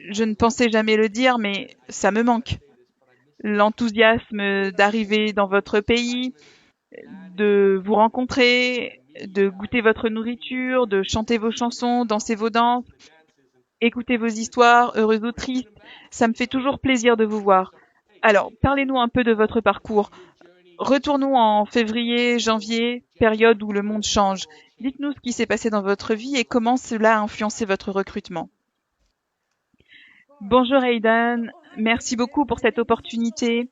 Je ne pensais jamais le dire, mais ça me manque. L'enthousiasme d'arriver dans votre pays, de vous rencontrer, de goûter votre nourriture, de chanter vos chansons, danser vos danses, écouter vos histoires, heureuses ou tristes, ça me fait toujours plaisir de vous voir. Alors, parlez-nous un peu de votre parcours. Retournons en février, janvier, période où le monde change. Dites-nous ce qui s'est passé dans votre vie et comment cela a influencé votre recrutement. Bonjour Aidan, merci beaucoup pour cette opportunité.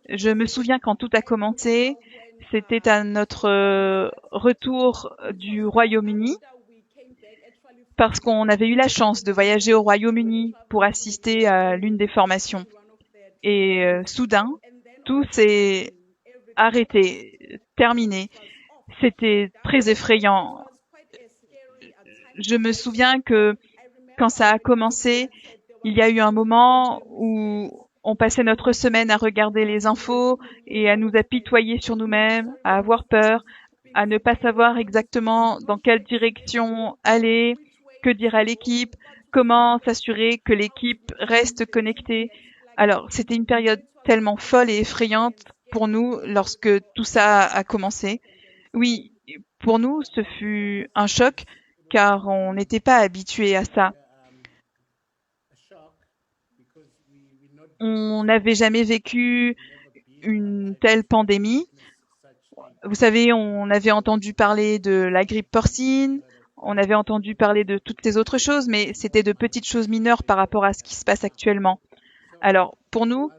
Je me souviens quand tout a commencé, c'était à notre retour du Royaume-Uni, parce qu'on avait eu la chance de voyager au Royaume-Uni pour assister à l'une des formations. Et soudain, tout s'est arrêté, terminé. C'était très effrayant. Je me souviens que quand ça a commencé, il y a eu un moment où on passait notre semaine à regarder les infos et à nous apitoyer sur nous-mêmes, à avoir peur, à ne pas savoir exactement dans quelle direction aller, que dire à l'équipe, comment s'assurer que l'équipe reste connectée. Alors, c'était une période tellement folle et effrayante pour nous lorsque tout ça a commencé. Oui, pour nous, ce fut un choc car on n'était pas habitué à ça. On n'avait jamais vécu une telle pandémie. Vous savez, on avait entendu parler de la grippe porcine, on avait entendu parler de toutes ces autres choses, mais c'était de petites choses mineures par rapport à ce qui se passe actuellement. Alors, pour nous,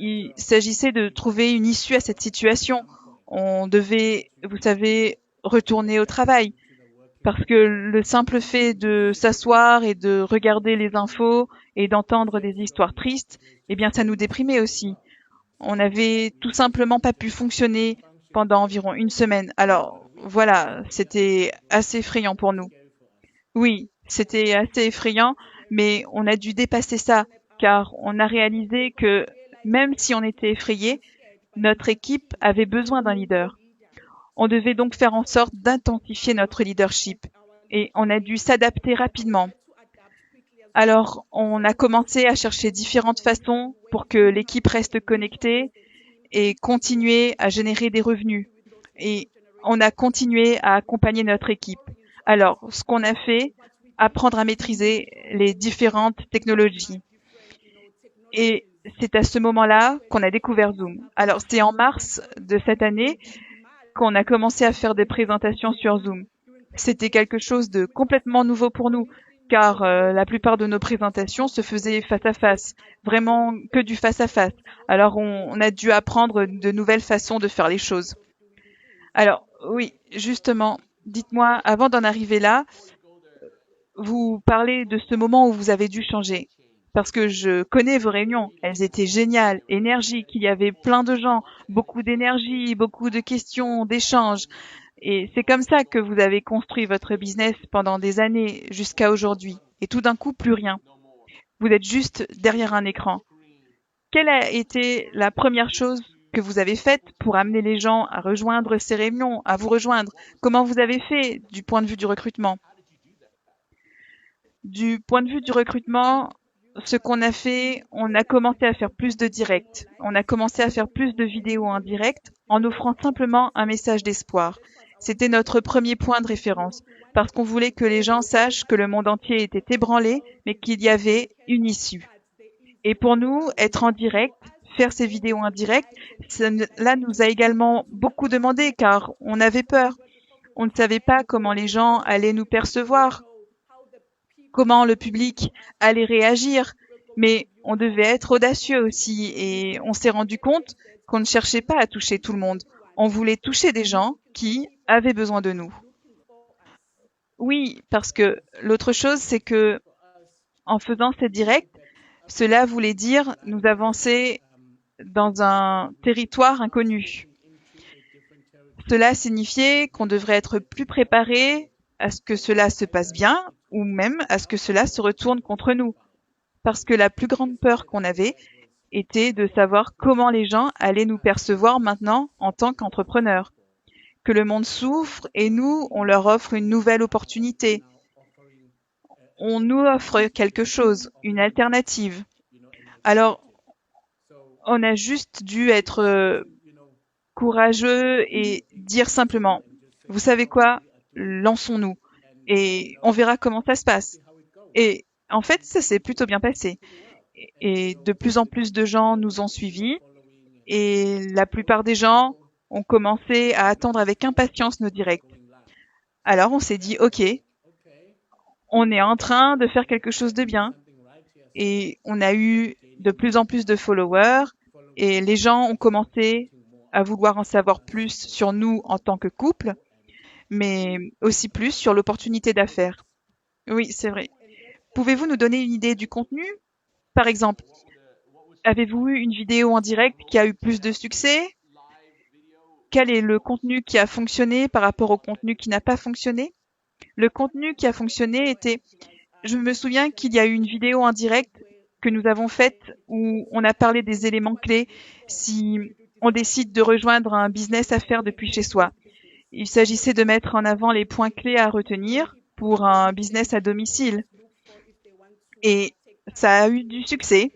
il s'agissait de trouver une issue à cette situation. On devait, vous savez, retourner au travail parce que le simple fait de s'asseoir et de regarder les infos et d'entendre des histoires tristes, eh bien, ça nous déprimait aussi. On n'avait tout simplement pas pu fonctionner pendant environ une semaine. Alors, voilà, c'était assez effrayant pour nous. Oui, c'était assez effrayant, mais on a dû dépasser ça, car on a réalisé que même si on était effrayé, notre équipe avait besoin d'un leader. On devait donc faire en sorte d'intensifier notre leadership et on a dû s'adapter rapidement. Alors, on a commencé à chercher différentes façons pour que l'équipe reste connectée et continuer à générer des revenus. Et on a continué à accompagner notre équipe. Alors, ce qu'on a fait, apprendre à maîtriser les différentes technologies. Et c'est à ce moment-là qu'on a découvert Zoom. Alors, c'est en mars de cette année qu'on a commencé à faire des présentations sur Zoom. C'était quelque chose de complètement nouveau pour nous, car la plupart de nos présentations se faisaient face à face, vraiment que du face à face. Alors on a dû apprendre de nouvelles façons de faire les choses. Alors oui, justement, dites-moi, avant d'en arriver là, vous parlez de ce moment où vous avez dû changer. Parce que je connais vos réunions, elles étaient géniales, énergiques, il y avait plein de gens, beaucoup d'énergie, beaucoup de questions, d'échanges. Et c'est comme ça que vous avez construit votre business pendant des années jusqu'à aujourd'hui. Et tout d'un coup, plus rien. Vous êtes juste derrière un écran. Quelle a été la première chose que vous avez faite pour amener les gens à rejoindre ces réunions, à vous rejoindre? Comment vous avez fait du point de vue du recrutement? Du point de vue du recrutement, ce qu'on a fait, on a commencé à faire plus de directs. On a commencé à faire plus de vidéos en direct en offrant simplement un message d'espoir. C'était notre premier point de référence parce qu'on voulait que les gens sachent que le monde entier était ébranlé, mais qu'il y avait une issue. Et pour nous, être en direct, faire ces vidéos en direct, cela nous a également beaucoup demandé car on avait peur. On ne savait pas comment les gens allaient nous percevoir, comment le public allait réagir, mais on devait être audacieux aussi et on s'est rendu compte qu'on ne cherchait pas à toucher tout le monde. On voulait toucher des gens qui avaient besoin de nous. Oui, parce que l'autre chose, c'est que en faisant ces directs, cela voulait dire nous avancer dans un territoire inconnu. Cela signifiait qu'on devrait être plus préparé à ce que cela se passe bien ou même à ce que cela se retourne contre nous. Parce que la plus grande peur qu'on avait était de savoir comment les gens allaient nous percevoir maintenant en tant qu'entrepreneurs. Que le monde souffre et nous, on leur offre une nouvelle opportunité. On nous offre quelque chose, une alternative. Alors, on a juste dû être courageux et dire simplement, vous savez quoi, lançons-nous et on verra comment ça se passe. Et en fait, ça s'est plutôt bien passé. Et de plus en plus de gens nous ont suivis et la plupart des gens ont commencé à attendre avec impatience nos directs. Alors on s'est dit, OK, on est en train de faire quelque chose de bien et on a eu de plus en plus de followers et les gens ont commencé à vouloir en savoir plus sur nous en tant que couple, mais aussi plus sur l'opportunité d'affaires. Oui, c'est vrai. Pouvez-vous nous donner une idée du contenu? Par exemple, avez-vous eu une vidéo en direct qui a eu plus de succès? Quel est le contenu qui a fonctionné par rapport au contenu qui n'a pas fonctionné? Le contenu qui a fonctionné était, je me souviens qu'il y a eu une vidéo en direct que nous avons faite où on a parlé des éléments clés si on décide de rejoindre un business à faire depuis chez soi. Il s'agissait de mettre en avant les points clés à retenir pour un business à domicile. Et ça a eu du succès.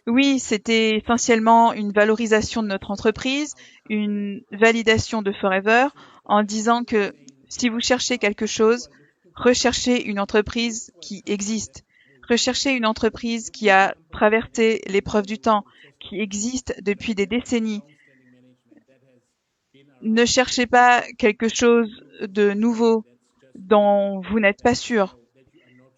Oui, c'était essentiellement une valorisation de notre entreprise, une validation de Forever en disant que si vous cherchez quelque chose, recherchez une entreprise qui existe. Recherchez une entreprise qui a traversé l'épreuve du temps, qui existe depuis des décennies. Ne cherchez pas quelque chose de nouveau dont vous n'êtes pas sûr.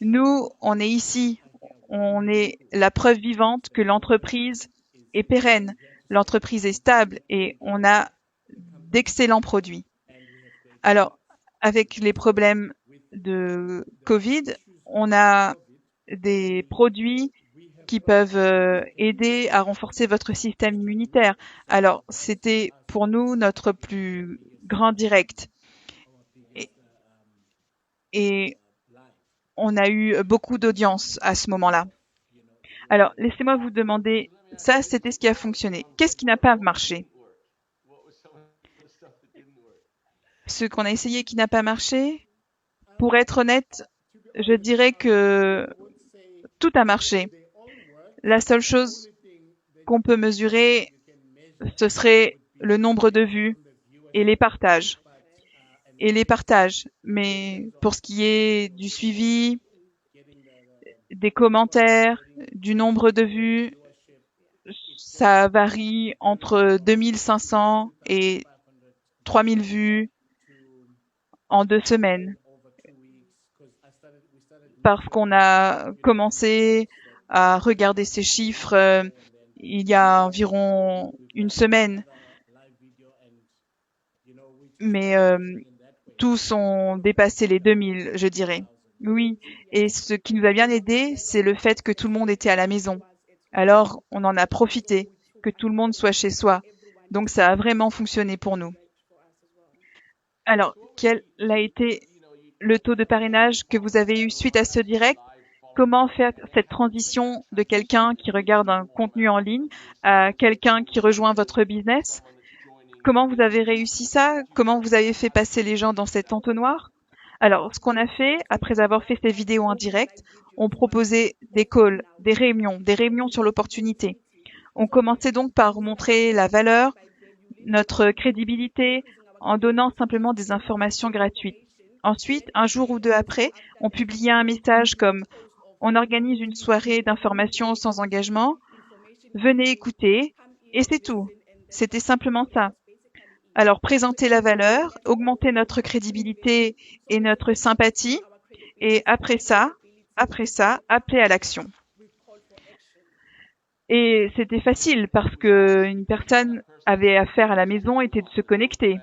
Nous, on est ici. On est la preuve vivante que l'entreprise est pérenne, l'entreprise est stable et on a d'excellents produits. Alors, avec les problèmes de Covid, on a des produits qui peuvent aider à renforcer votre système immunitaire. Alors, c'était pour nous notre plus grand direct. Et, et on a eu beaucoup d'audience à ce moment-là. Alors, laissez-moi vous demander, ça, c'était ce qui a fonctionné. Qu'est-ce qui n'a pas marché? Ce qu'on a essayé qui n'a pas marché? Pour être honnête, je dirais que tout a marché. La seule chose qu'on peut mesurer, ce serait le nombre de vues et les partages. Mais pour ce qui est du suivi, des commentaires, du nombre de vues, ça varie entre 2500 et 3000 vues en 2 semaines. Parce qu'on a commencé à regarder ces chiffres il y a environ une semaine. Mais tous ont dépassé les 2000, je dirais. Oui, et ce qui nous a bien aidé, c'est le fait que tout le monde était à la maison. Alors, on en a profité, que tout le monde soit chez soi. Donc, ça a vraiment fonctionné pour nous. Alors, quel a été le taux de parrainage que vous avez eu suite à ce direct? Comment faire cette transition de quelqu'un qui regarde un contenu en ligne à quelqu'un qui rejoint votre business? Comment vous avez réussi ça? Comment vous avez fait passer les gens dans cet entonnoir? Alors, ce qu'on a fait, après avoir fait ces vidéos en direct, on proposait des calls, des réunions sur l'opportunité. On commençait donc par montrer la valeur, notre crédibilité, en donnant simplement des informations gratuites. Ensuite, un jour ou deux après, on publiait un message comme on organise une soirée d'information sans engagement, venez écouter, et c'est tout. C'était simplement ça. Alors, présenter la valeur, augmenter notre crédibilité et notre sympathie, et après ça, appeler à l'action. Et c'était facile parce que une personne avait affaire à la maison était de se connecter.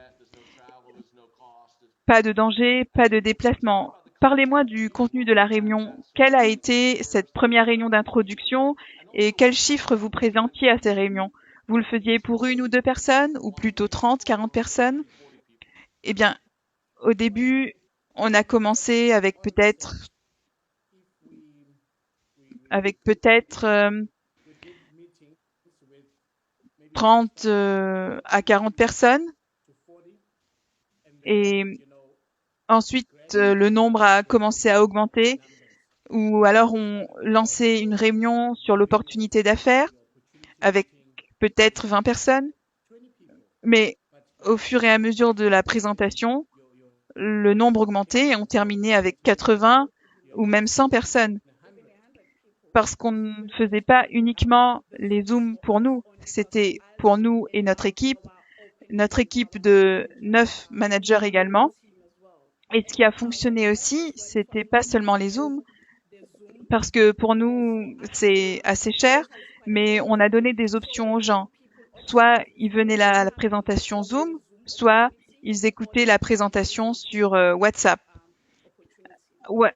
Pas de danger, pas de déplacement. Parlez-moi du contenu de la réunion. Quelle a été cette première réunion d'introduction et quels chiffres vous présentiez à ces réunions? Vous le faisiez pour une ou deux personnes ou plutôt 30, 40 personnes? Eh bien, au début, on a commencé avec peut-être 30 à 40 personnes. Et ensuite, le nombre a commencé à augmenter. Ou alors, on lançait une réunion sur l'opportunité d'affaires avec peut-être 20 personnes. Mais au fur et à mesure de la présentation, le nombre augmentait et on terminait avec 80 ou même 100 personnes. Parce qu'on ne faisait pas uniquement les Zooms pour nous, c'était pour nous et notre équipe de 9 managers également. Et ce qui a fonctionné aussi, c'était pas seulement les Zooms, parce que pour nous, c'est assez cher, mais on a donné des options aux gens. Soit ils venaient à la présentation Zoom, soit ils écoutaient la présentation sur WhatsApp. Ouais.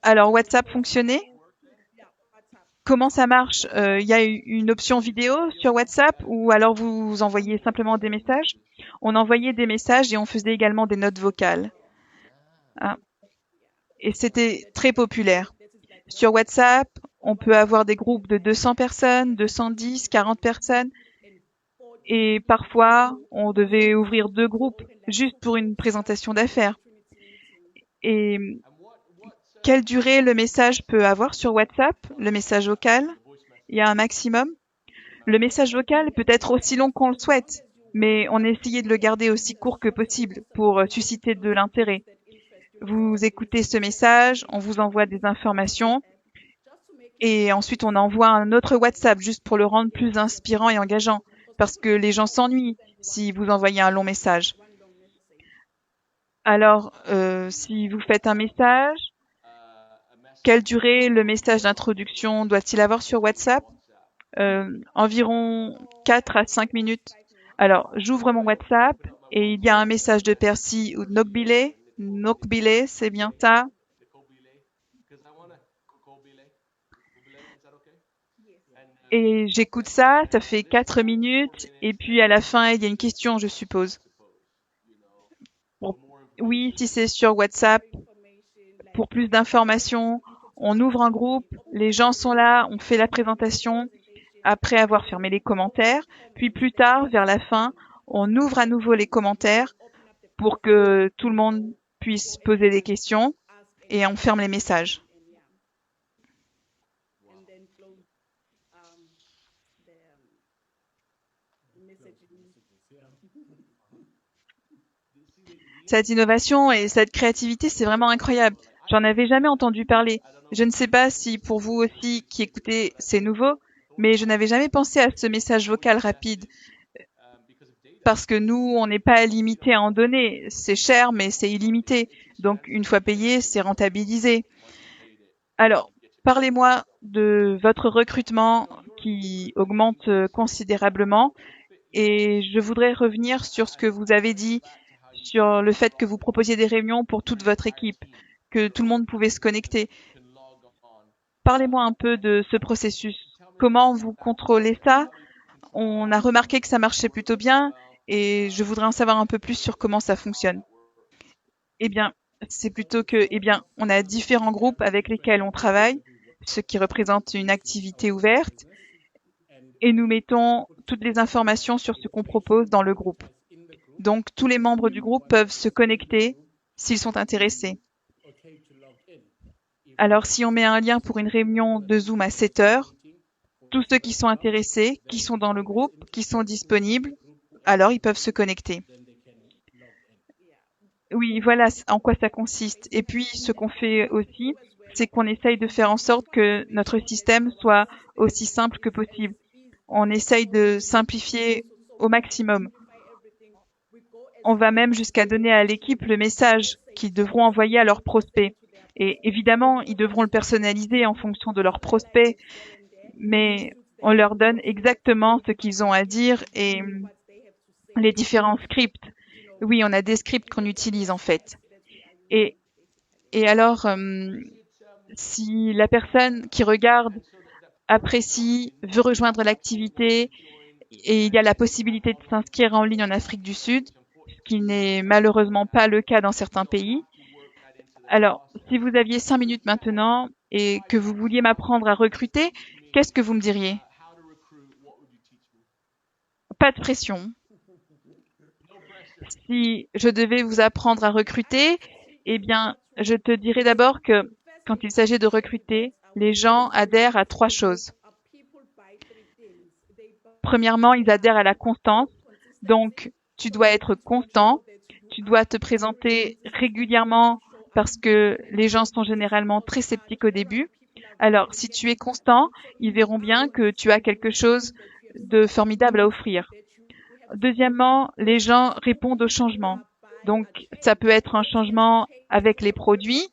Alors WhatsApp fonctionnait? Comment ça marche? Il y a une option vidéo sur WhatsApp ou alors vous envoyez simplement des messages? On envoyait des messages et on faisait également des notes vocales. Hein. Et c'était très populaire. Sur WhatsApp, on peut avoir des groupes de 200 personnes, 210, 40 personnes. Et parfois, on devait ouvrir 2 groupes juste pour une présentation d'affaires. Et quelle durée le message peut avoir sur WhatsApp? Le message vocal? Il y a un maximum? Le message vocal peut être aussi long qu'on le souhaite, mais on essayait de le garder aussi court que possible pour susciter de l'intérêt. Vous écoutez ce message, on vous envoie des informations et ensuite on envoie un autre WhatsApp juste pour le rendre plus inspirant et engageant parce que les gens s'ennuient si vous envoyez un long message. Alors, si vous faites un message, Quelle durée le message d'introduction doit-il avoir sur WhatsApp? Environ 4 à 5 minutes. Alors, j'ouvre mon WhatsApp et il y a un message de Percy ou de Nokbile. Nokbile, c'est bien ça. Et j'écoute ça, ça fait 4 minutes, et puis à la fin, il y a une question, je suppose. Bon, oui, si c'est sur WhatsApp, pour plus d'informations, on ouvre un groupe, les gens sont là, on fait la présentation, après avoir fermé les commentaires, puis plus tard, vers la fin, on ouvre à nouveau les commentaires pour que tout le monde puisse poser des questions, et on ferme les messages. Cette innovation et cette créativité, c'est vraiment incroyable. J'en avais jamais entendu parler. Je ne sais pas si pour vous aussi qui écoutez, c'est nouveau, mais je n'avais jamais pensé à ce message vocal rapide. Parce que nous, on n'est pas limité en données. C'est cher, mais c'est illimité. Donc, une fois payé, c'est rentabilisé. Alors, parlez-moi de votre recrutement qui augmente considérablement. Et je voudrais revenir sur ce que vous avez dit sur le fait que vous proposiez des réunions pour toute votre équipe, que tout le monde pouvait se connecter. Parlez-moi un peu de ce processus. Comment vous contrôlez ça? On a remarqué que ça marchait plutôt bien et je voudrais en savoir un peu plus sur comment ça fonctionne. Eh bien, c'est plutôt que, eh bien, on a différents groupes avec lesquels on travaille, ce qui représente une activité ouverte, et nous mettons toutes les informations sur ce qu'on propose dans le groupe. Donc, tous les membres du groupe peuvent se connecter s'ils sont intéressés. Alors, si on met un lien pour une réunion de Zoom à 7 heures, tous ceux qui sont intéressés, qui sont dans le groupe, qui sont disponibles, alors ils peuvent se connecter. Oui, voilà en quoi ça consiste. Et puis, ce qu'on fait aussi, c'est qu'on essaye de faire en sorte que notre système soit aussi simple que possible. On essaye de simplifier au maximum. On va même jusqu'à donner à l'équipe le message qu'ils devront envoyer à leurs prospects. Et évidemment, ils devront le personnaliser en fonction de leurs prospects, mais on leur donne exactement ce qu'ils ont à dire et les différents scripts. Oui, on a des scripts qu'on utilise en fait. Et, et alors, si la personne qui regarde apprécie, veut rejoindre l'activité et il y a la possibilité de s'inscrire en ligne en Afrique du Sud, ce qui n'est malheureusement pas le cas dans certains pays. Alors, si vous aviez 5 minutes maintenant et que vous vouliez m'apprendre à recruter, qu'est-ce que vous me diriez? Pas de pression. Si je devais vous apprendre à recruter, eh bien, je te dirais d'abord que quand il s'agit de recruter, les gens adhèrent à 3 choses. Premièrement, ils adhèrent à la constance. Donc, tu dois être constant. Tu dois te présenter régulièrement parce que les gens sont généralement très sceptiques au début. Alors, si tu es constant, ils verront bien que tu as quelque chose de formidable à offrir. Deuxièmement, les gens répondent au changement. Donc, ça peut être un changement avec les produits.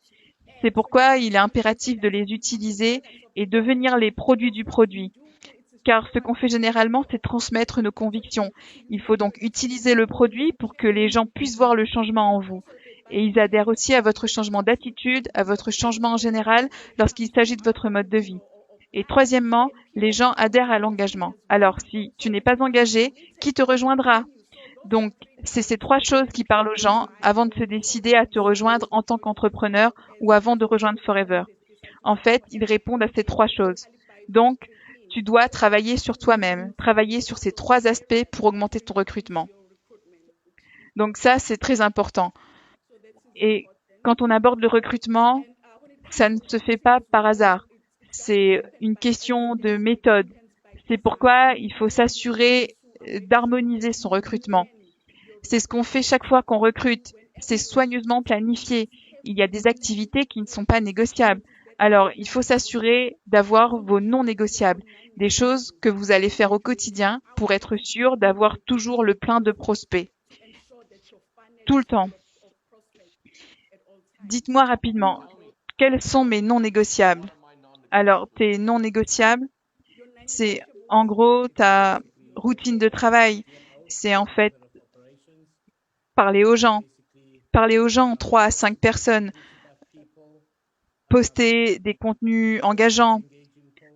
C'est pourquoi il est impératif de les utiliser et devenir les produits du produit. Car ce qu'on fait généralement, c'est transmettre nos convictions. Il faut donc utiliser le produit pour que les gens puissent voir le changement en vous. Et ils adhèrent aussi à votre changement d'attitude, à votre changement en général lorsqu'il s'agit de votre mode de vie. Et troisièmement, les gens adhèrent à l'engagement. Alors, si tu n'es pas engagé, qui te rejoindra? Donc, c'est ces 3 choses qui parlent aux gens avant de se décider à te rejoindre en tant qu'entrepreneur ou avant de rejoindre Forever. En fait, ils répondent à ces 3 choses. Donc, tu dois travailler sur toi-même, travailler sur ces 3 aspects pour augmenter ton recrutement. Donc ça, c'est très important. Et quand on aborde le recrutement, ça ne se fait pas par hasard. C'est une question de méthode. C'est pourquoi il faut s'assurer d'harmoniser son recrutement. C'est ce qu'on fait chaque fois qu'on recrute. C'est soigneusement planifié. Il y a des activités qui ne sont pas négociables. Alors, il faut s'assurer d'avoir vos non négociables, des choses que vous allez faire au quotidien pour être sûr d'avoir toujours le plein de prospects. Tout le temps. Dites-moi rapidement, quels sont mes non négociables? Alors, tes non négociables, c'est en gros ta routine de travail. C'est en fait parler aux gens. Parler aux gens, 3 à 5 personnes, poster des contenus engageants,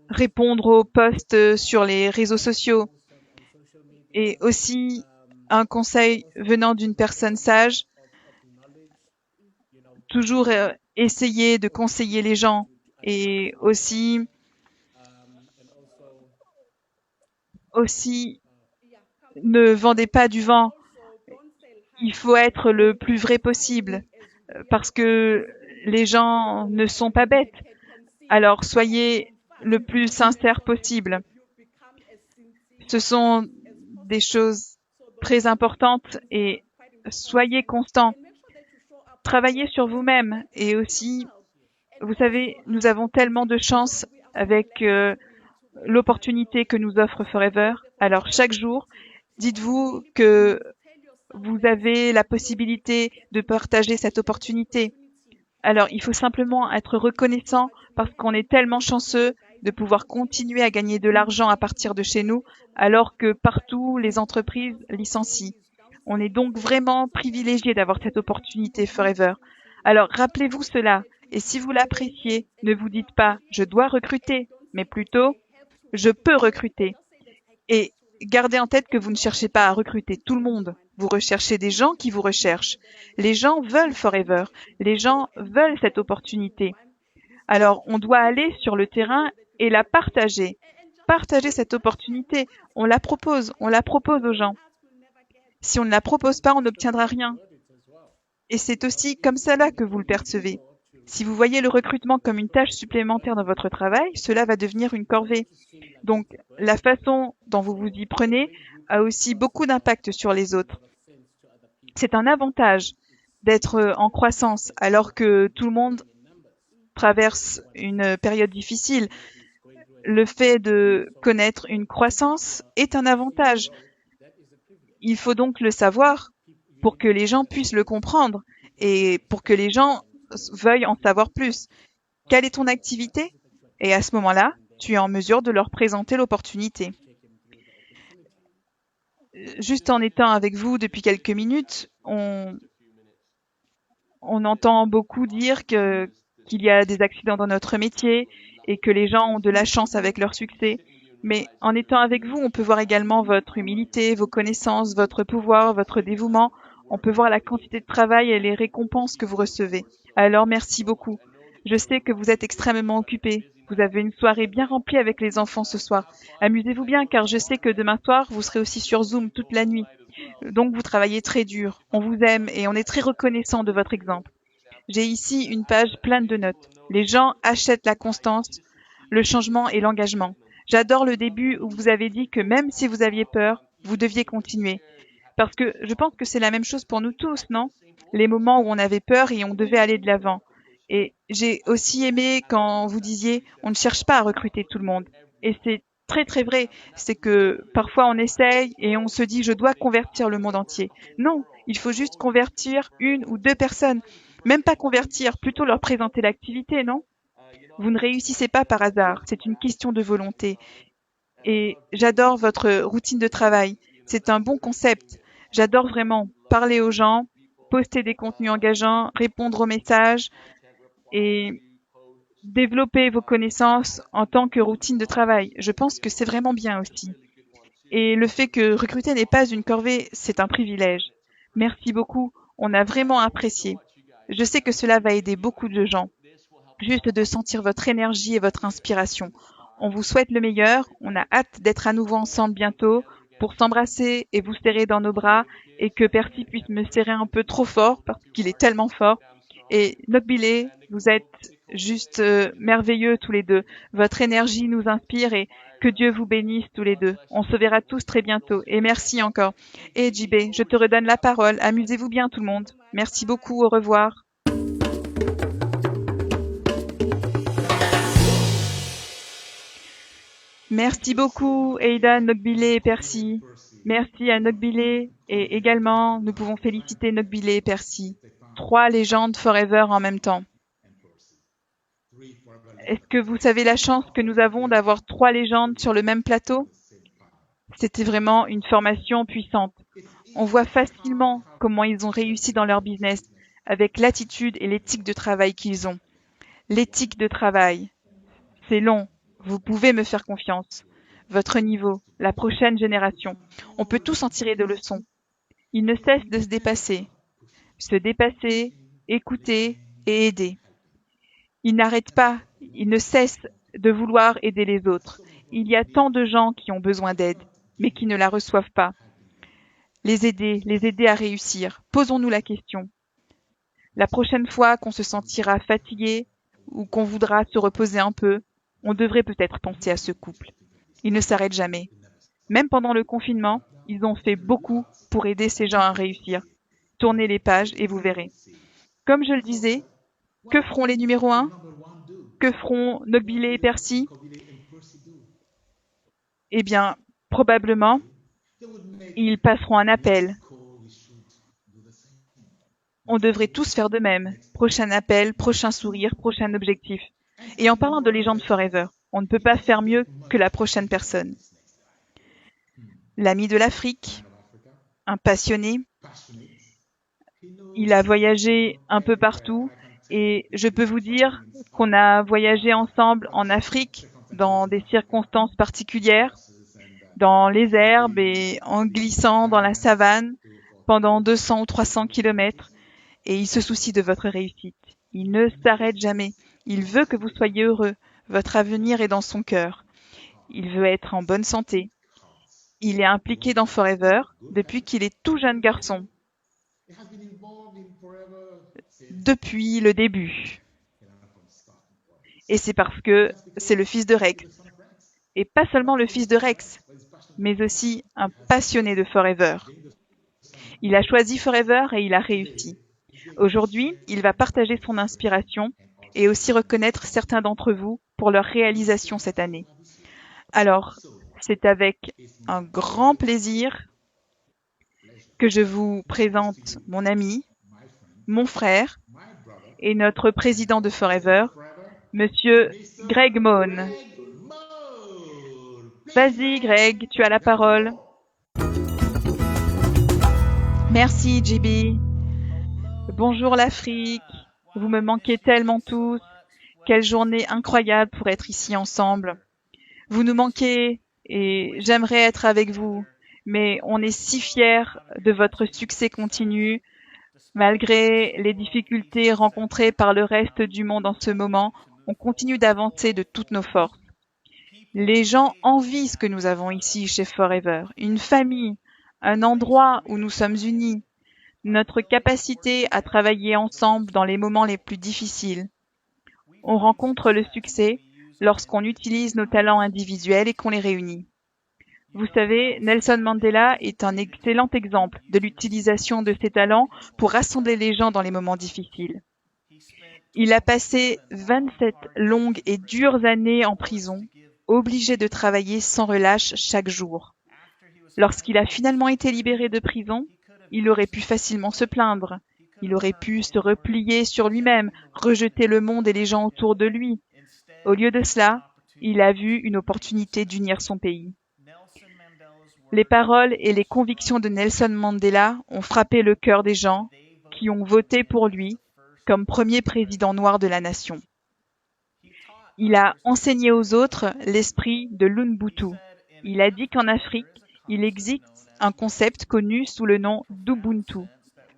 répondre aux posts sur les réseaux sociaux. Et aussi, un conseil venant d'une personne sage, toujours essayer de conseiller les gens. Et aussi, ne vendez pas du vent. Il faut être le plus vrai possible parce que les gens ne sont pas bêtes. Alors soyez le plus sincère possible. Ce sont des choses très importantes et soyez constant. Travaillez sur vous-même et aussi, vous savez, nous avons tellement de chance avec l'opportunité que nous offre Forever. Alors chaque jour, dites-vous que vous avez la possibilité de partager cette opportunité. Alors, il faut simplement être reconnaissant parce qu'on est tellement chanceux de pouvoir continuer à gagner de l'argent à partir de chez nous, alors que partout, les entreprises licencient. On est donc vraiment privilégié d'avoir cette opportunité Forever. Alors, rappelez-vous cela. Et si vous l'appréciez, ne vous dites pas je dois recruter, mais plutôt je peux recruter. Et gardez en tête que vous ne cherchez pas à recruter tout le monde. Vous recherchez des gens qui vous recherchent. Les gens veulent Forever. Les gens veulent cette opportunité. Alors, on doit aller sur le terrain et la partager. Partager cette opportunité. On la propose aux gens. Si on ne la propose pas, on n'obtiendra rien. Et c'est aussi comme cela que vous le percevez. Si vous voyez le recrutement comme une tâche supplémentaire dans votre travail, cela va devenir une corvée. Donc, la façon dont vous vous y prenez a aussi beaucoup d'impact sur les autres. C'est un avantage d'être en croissance alors que tout le monde traverse une période difficile. Le fait de connaître une croissance est un avantage. Il faut donc le savoir pour que les gens puissent le comprendre et pour que les gens veuillent en savoir plus. Quelle est ton activité? Et à ce moment-là, tu es en mesure de leur présenter l'opportunité. Juste en étant avec vous depuis quelques minutes, on entend beaucoup dire qu'il y a des accidents dans notre métier et que les gens ont de la chance avec leur succès. Mais en étant avec vous, on peut voir également votre humilité, vos connaissances, votre pouvoir, votre dévouement. On peut voir la quantité de travail et les récompenses que vous recevez. Alors merci beaucoup. Je sais que vous êtes extrêmement occupé. Vous avez une soirée bien remplie avec les enfants ce soir. Amusez-vous bien car je sais que demain soir, vous serez aussi sur Zoom toute la nuit. Donc vous travaillez très dur. On vous aime et on est très reconnaissant de votre exemple. J'ai ici une page pleine de notes. Les gens achètent la constance, le changement et l'engagement. J'adore le début où vous avez dit que même si vous aviez peur, vous deviez continuer. Parce que je pense que c'est la même chose pour nous tous, non? Les moments où on avait peur et on devait aller de l'avant. Et j'ai aussi aimé quand vous disiez on ne cherche pas à recruter tout le monde. Et c'est très très vrai. C'est que parfois on essaye et on se dit je dois convertir le monde entier. Non, il faut juste convertir une ou deux personnes. Même pas convertir, plutôt leur présenter l'activité, non? Vous ne réussissez pas par hasard, c'est une question de volonté. Et j'adore votre routine de travail. C'est un bon concept. J'adore vraiment parler aux gens, poster des contenus engageants, répondre aux messages et développer vos connaissances en tant que routine de travail. Je pense que c'est vraiment bien aussi. Et le fait que recruter n'est pas une corvée, c'est un privilège. Merci beaucoup. On a vraiment apprécié. Je sais que cela va aider beaucoup de gens. Juste de sentir votre énergie et votre inspiration. On vous souhaite le meilleur. On a hâte d'être à nouveau ensemble bientôt pour s'embrasser et vous serrer dans nos bras et que Percy puisse me serrer un peu trop fort parce qu'il est tellement fort. Et Nokbile, vous êtes juste merveilleux tous les deux. Votre énergie nous inspire et que Dieu vous bénisse tous les deux. On se verra tous très bientôt. Et merci encore. Et JB, je te redonne la parole. Amusez-vous bien tout le monde. Merci beaucoup. Au revoir. Merci beaucoup, Aidan, Nokbile et Percy. Merci à Nokbile et également, nous pouvons féliciter Nokbile et Percy. 3 légendes forever en même temps. Est-ce que vous savez la chance que nous avons d'avoir 3 légendes sur le même plateau? C'était vraiment une formation puissante. On voit facilement comment ils ont réussi dans leur business avec l'attitude et l'éthique de travail qu'ils ont. L'éthique de travail, c'est long. Vous pouvez me faire confiance. Votre niveau, la prochaine génération, on peut tous en tirer de leçons. Ils ne cessent de se dépasser, écouter et aider. Ils n'arrêtent pas, ils ne cessent de vouloir aider les autres. Il y a tant de gens qui ont besoin d'aide, mais qui ne la reçoivent pas. Les aider à réussir. Posons-nous la question. La prochaine fois qu'on se sentira fatigué ou qu'on voudra se reposer un peu, on devrait peut-être penser à ce couple. Ils ne s'arrêtent jamais. Même pendant le confinement, ils ont fait beaucoup pour aider ces gens à réussir. Tournez les pages et vous verrez. Comme je le disais, que feront les numéros 1? Que feront Nogbilé et Percy? Eh bien, probablement, ils passeront un appel. On devrait tous faire de même. Prochain appel, prochain sourire, prochain objectif. Et en parlant de Legend Forever, on ne peut pas faire mieux que la prochaine personne. L'ami de l'Afrique, un passionné. Il a voyagé un peu partout et je peux vous dire qu'on a voyagé ensemble en Afrique dans des circonstances particulières, dans les herbes et en glissant dans la savane pendant 200 ou 300 kilomètres. Et il se soucie de votre réussite. Il ne s'arrête jamais. Il veut que vous soyez heureux. Votre avenir est dans son cœur. Il veut être en bonne santé. Il est impliqué dans Forever depuis qu'il est tout jeune garçon. Depuis le début. Et c'est parce que c'est le fils de Rex. Et pas seulement le fils de Rex, mais aussi un passionné de Forever. Il a choisi Forever et il a réussi. Aujourd'hui, il va partager son inspiration et aussi reconnaître certains d'entre vous pour leur réalisation cette année. Alors, c'est avec un grand plaisir que je vous présente mon ami, mon frère et notre président de Forever, Monsieur Greg Mohn. Vas-y, Greg, tu as la parole. Merci, JB. Bonjour l'Afrique. Vous me manquez tellement tous. Quelle journée incroyable pour être ici ensemble. Vous nous manquez et j'aimerais être avec vous, mais on est si fiers de votre succès continu, malgré les difficultés rencontrées par le reste du monde en ce moment, on continue d'avancer de toutes nos forces. Les gens envient ce que nous avons ici chez Forever, une famille, un endroit où nous sommes unis, notre capacité à travailler ensemble dans les moments les plus difficiles. On rencontre le succès lorsqu'on utilise nos talents individuels et qu'on les réunit. Vous savez, Nelson Mandela est un excellent exemple de l'utilisation de ses talents pour rassembler les gens dans les moments difficiles. Il a passé 27 longues et dures années en prison, obligé de travailler sans relâche chaque jour. Lorsqu'il a finalement été libéré de prison, il aurait pu facilement se plaindre. Il aurait pu se replier sur lui-même, rejeter le monde et les gens autour de lui. Au lieu de cela, il a vu une opportunité d'unir son pays. Les paroles et les convictions de Nelson Mandela ont frappé le cœur des gens qui ont voté pour lui comme premier président noir de la nation. Il a enseigné aux autres l'esprit de l'Ubuntu. Il a dit qu'en Afrique, il existe un concept connu sous le nom d'Ubuntu,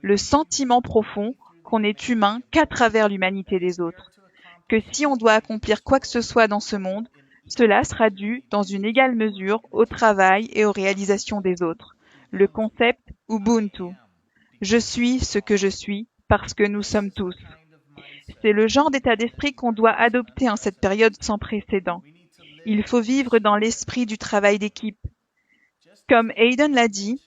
le sentiment profond qu'on est humain qu'à travers l'humanité des autres, que si on doit accomplir quoi que ce soit dans ce monde, cela sera dû dans une égale mesure au travail et aux réalisations des autres. Le concept Ubuntu. Je suis ce que je suis parce que nous sommes tous. C'est le genre d'état d'esprit qu'on doit adopter en cette période sans précédent. Il faut vivre dans l'esprit du travail d'équipe. Comme Hayden l'a dit,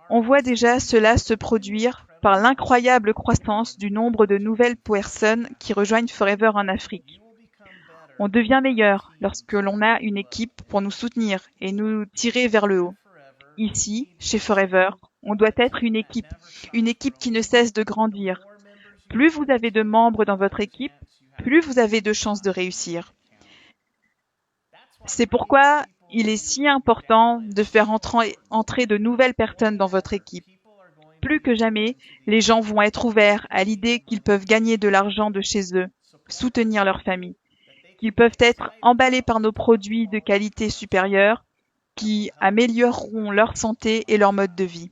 on voit déjà cela se produire par l'incroyable croissance du nombre de nouvelles personnes qui rejoignent Forever en Afrique. On devient meilleur lorsque l'on a une équipe pour nous soutenir et nous tirer vers le haut. Ici, chez Forever, on doit être une équipe qui ne cesse de grandir. Plus vous avez de membres dans votre équipe, plus vous avez de chances de réussir. C'est pourquoi il est si important de faire entrer de nouvelles personnes dans votre équipe. Plus que jamais, les gens vont être ouverts à l'idée qu'ils peuvent gagner de l'argent de chez eux, soutenir leur famille, qu'ils peuvent être emballés par nos produits de qualité supérieure qui amélioreront leur santé et leur mode de vie.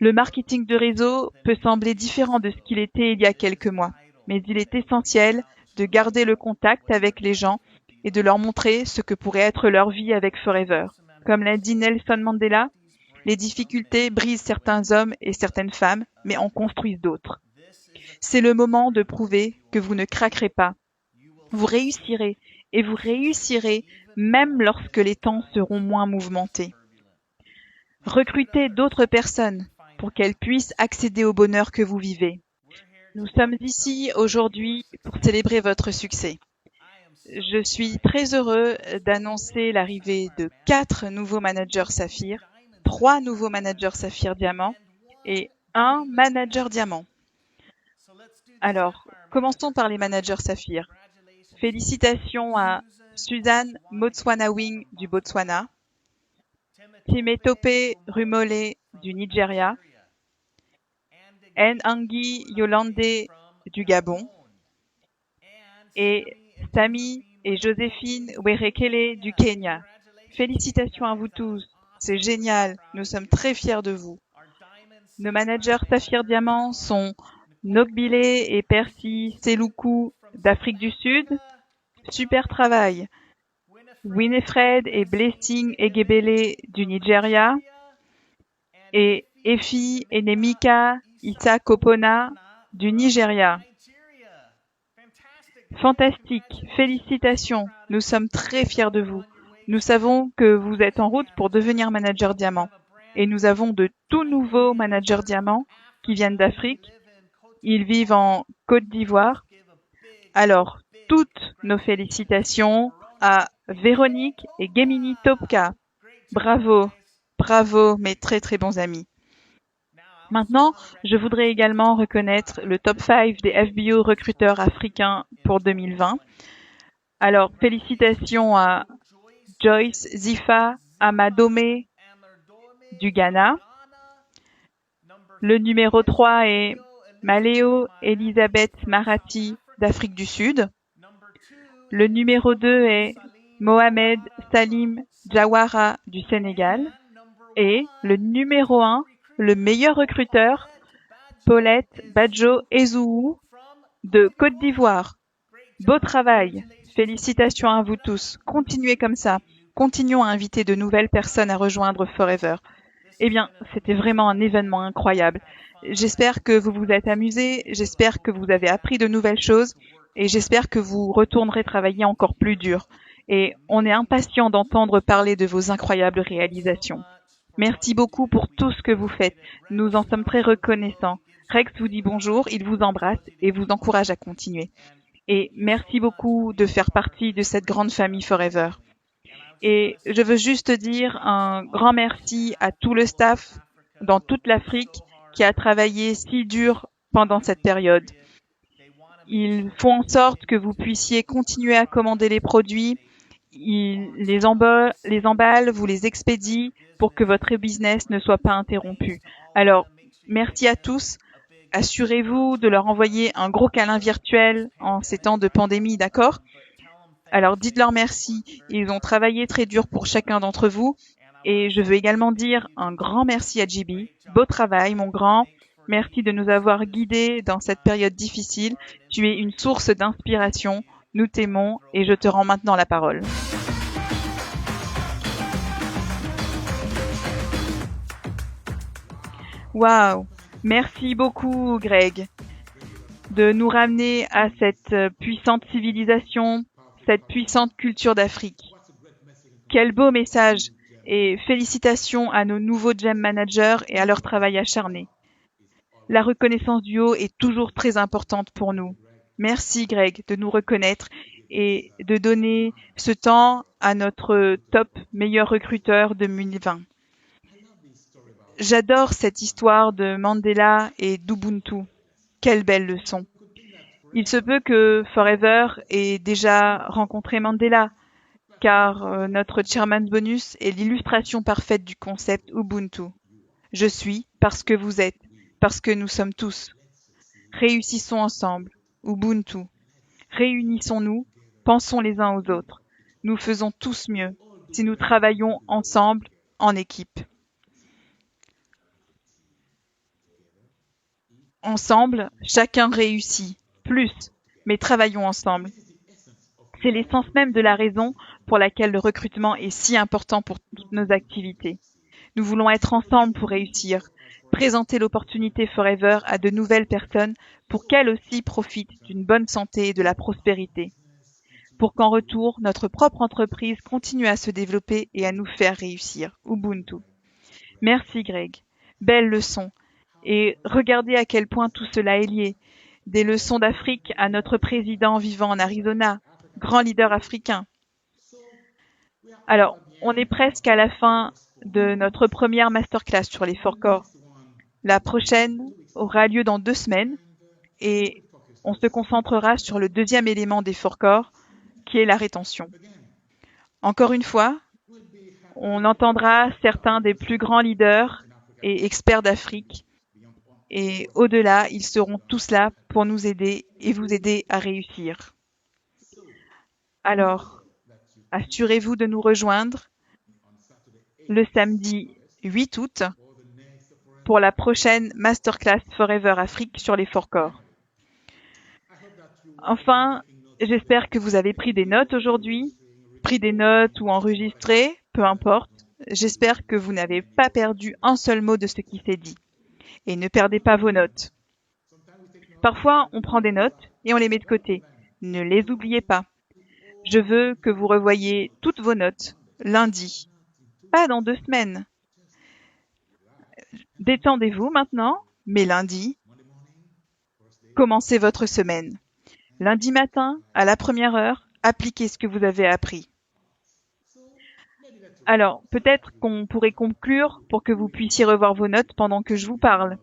Le marketing de réseau peut sembler différent de ce qu'il était il y a quelques mois, mais il est essentiel de garder le contact avec les gens et de leur montrer ce que pourrait être leur vie avec Forever. Comme l'a dit Nelson Mandela, les difficultés brisent certains hommes et certaines femmes, mais en construisent d'autres. C'est le moment de prouver que vous ne craquerez pas. Vous réussirez, et vous réussirez même lorsque les temps seront moins mouvementés. Recrutez d'autres personnes pour qu'elles puissent accéder au bonheur que vous vivez. Nous sommes ici aujourd'hui pour célébrer votre succès. Je suis très heureux d'annoncer l'arrivée de 4 nouveaux managers Saphir, 3 nouveaux managers Saphir Diamant et 1 manager Diamant. Alors, commençons par les managers Saphir. Félicitations à Suzanne Motswanawing du Botswana, Timetope Rumole du Nigeria, Nhangi Yolande du Gabon et Sami et Joséphine Werekele du Kenya. Félicitations à vous tous, c'est génial, nous sommes très fiers de vous. Nos managers Saphir Diamant sont Nogbile et Percy Seloukou d'Afrique du Sud. Super travail. Winifred et Blessing Egebele du Nigeria. Et Efi et Nemika Issa Kopona du Nigeria. Fantastique, félicitations, nous sommes très fiers de vous. Nous savons que vous êtes en route pour devenir manager diamant. Et nous avons de tout nouveaux managers diamants qui viennent d'Afrique. Ils vivent en Côte d'Ivoire. Alors, toutes nos félicitations à Véronique et Gemini Topka. Bravo, bravo, mes très très bons amis. Maintenant, je voudrais également reconnaître le top 5 des FBO recruteurs africains pour 2020. Alors, félicitations à Joyce Zifa Amadome du Ghana. Le numéro 3 est Maléo Elisabeth Marati d'Afrique du Sud. Le numéro 2 est Mohamed Salim Jawara du Sénégal. Et le numéro 1, le meilleur recruteur, Paulette Badjo Ezouou de Côte d'Ivoire. Beau travail. Félicitations à vous tous. Continuez comme ça. Continuons à inviter de nouvelles personnes à rejoindre Forever. Eh bien, c'était vraiment un événement incroyable. J'espère que vous vous êtes amusés, j'espère que vous avez appris de nouvelles choses et j'espère que vous retournerez travailler encore plus dur. Et on est impatient d'entendre parler de vos incroyables réalisations. Merci beaucoup pour tout ce que vous faites. Nous en sommes très reconnaissants. Rex vous dit bonjour, il vous embrasse et vous encourage à continuer. Et merci beaucoup de faire partie de cette grande famille Forever. Et je veux juste dire un grand merci à tout le staff dans toute l'Afrique qui a travaillé si dur pendant cette période. Ils font en sorte que vous puissiez continuer à commander les produits, ils les emballent, vous les expédient pour que votre business ne soit pas interrompu. Alors, merci à tous. Assurez-vous de leur envoyer un gros câlin virtuel en ces temps de pandémie, d'accord ? Alors dites-leur merci, ils ont travaillé très dur pour chacun d'entre vous et je veux également dire un grand merci à JB. Beau travail mon grand, merci de nous avoir guidés dans cette période difficile. Tu es une source d'inspiration, nous t'aimons et je te rends maintenant la parole. Waouh, merci beaucoup Greg de nous ramener à cette puissante civilisation, cette puissante culture d'Afrique. Quel beau message et félicitations à nos nouveaux GEM managers et à leur travail acharné. La reconnaissance du haut est toujours très importante pour nous. Merci Greg de nous reconnaître et de donner ce temps à notre top meilleur recruteur 2020. J'adore cette histoire de Mandela et d'Ubuntu. Quelle belle leçon. Il se peut que Forever ait déjà rencontré Mandela, car notre Chairman Bonus est l'illustration parfaite du concept Ubuntu. Je suis parce que vous êtes, parce que nous sommes tous. Réussissons ensemble. Ubuntu. Réunissons-nous, pensons les uns aux autres. Nous faisons tous mieux si nous travaillons ensemble, en équipe. Ensemble, chacun réussit. Plus, mais travaillons ensemble. C'est l'essence même de la raison pour laquelle le recrutement est si important pour toutes nos activités. Nous voulons être ensemble pour réussir, présenter l'opportunité Forever à de nouvelles personnes pour qu'elles aussi profitent d'une bonne santé et de la prospérité. Pour qu'en retour, notre propre entreprise continue à se développer et à nous faire réussir. Ubuntu. Merci Greg. Belle leçon. Et regardez à quel point tout cela est lié. Des leçons d'Afrique à notre président vivant en Arizona, grand leader africain. Alors, on est presque à la fin de notre première masterclass sur les 4 corps. La prochaine aura lieu dans 2 semaines et on se concentrera sur le deuxième élément des 4 corps, qui est la rétention. Encore une fois, on entendra certains des plus grands leaders et experts d'Afrique. Et au-delà, ils seront tous là pour nous aider et vous aider à réussir. Alors, assurez-vous de nous rejoindre le samedi 8 août pour la prochaine Masterclass Forever Afrique sur les 4 corps. Enfin, j'espère que vous avez pris des notes aujourd'hui, pris des notes ou enregistré, peu importe. J'espère que vous n'avez pas perdu un seul mot de ce qui s'est dit. Et ne perdez pas vos notes. Parfois, on prend des notes et on les met de côté. Ne les oubliez pas. Je veux que vous revoyiez toutes vos notes lundi, pas dans 2 semaines. Détendez-vous maintenant, mais lundi, commencez votre semaine. Lundi matin, à la première heure, appliquez ce que vous avez appris. Alors, peut-être qu'on pourrait conclure pour que vous puissiez revoir vos notes pendant que je vous parle.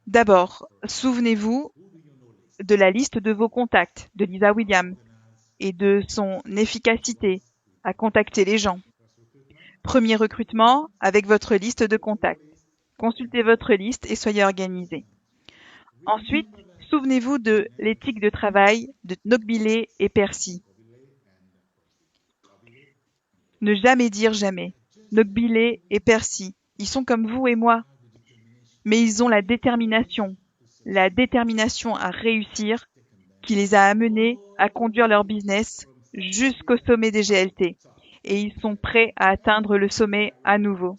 D'abord, souvenez-vous de la liste de vos contacts de Lisa Williams et de son efficacité à contacter les gens. Premier recrutement avec votre liste de contacts. Consultez votre liste et soyez organisé. Ensuite, souvenez-vous de l'éthique de travail de Tocqueville et Percy. Ne jamais dire jamais. Tocqueville et Percy, ils sont comme vous et moi, mais ils ont la détermination à réussir qui les a amenés à conduire leur business jusqu'au sommet des GLT. Et ils sont prêts à atteindre le sommet à nouveau,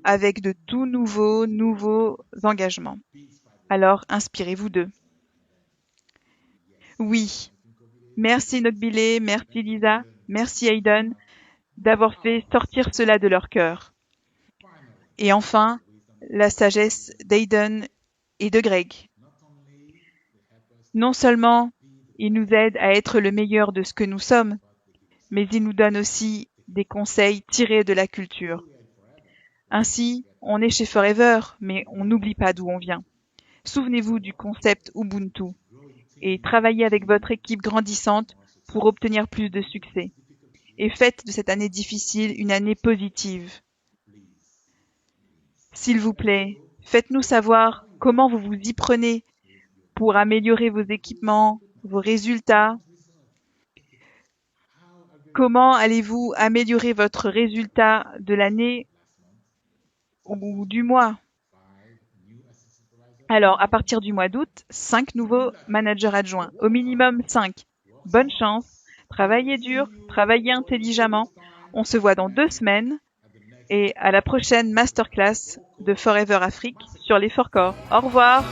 avec de tout nouveaux engagements. Alors, inspirez-vous d'eux. Oui. Merci Tocqueville, merci Lisa, merci Hayden d'avoir fait sortir cela de leur cœur. Et enfin, la sagesse d'Hayden et de Greg. Non seulement ils nous aident à être le meilleur de ce que nous sommes, mais ils nous donnent aussi des conseils tirés de la culture. Ainsi, on est chez Forever, mais on n'oublie pas d'où on vient. Souvenez-vous du concept Ubuntu et travaillez avec votre équipe grandissante pour obtenir plus de succès. Et faites de cette année difficile une année positive. S'il vous plaît, faites-nous savoir comment vous vous y prenez pour améliorer vos équipements, vos résultats. Comment allez-vous améliorer votre résultat de l'année ou du mois? Alors, à partir du mois d'août, 5 nouveaux managers adjoints, au minimum 5. Bonne chance, travaillez dur, travaillez intelligemment. On se voit dans 2 semaines et à la prochaine masterclass de Forever Afrique sur les 4 corps. Au revoir!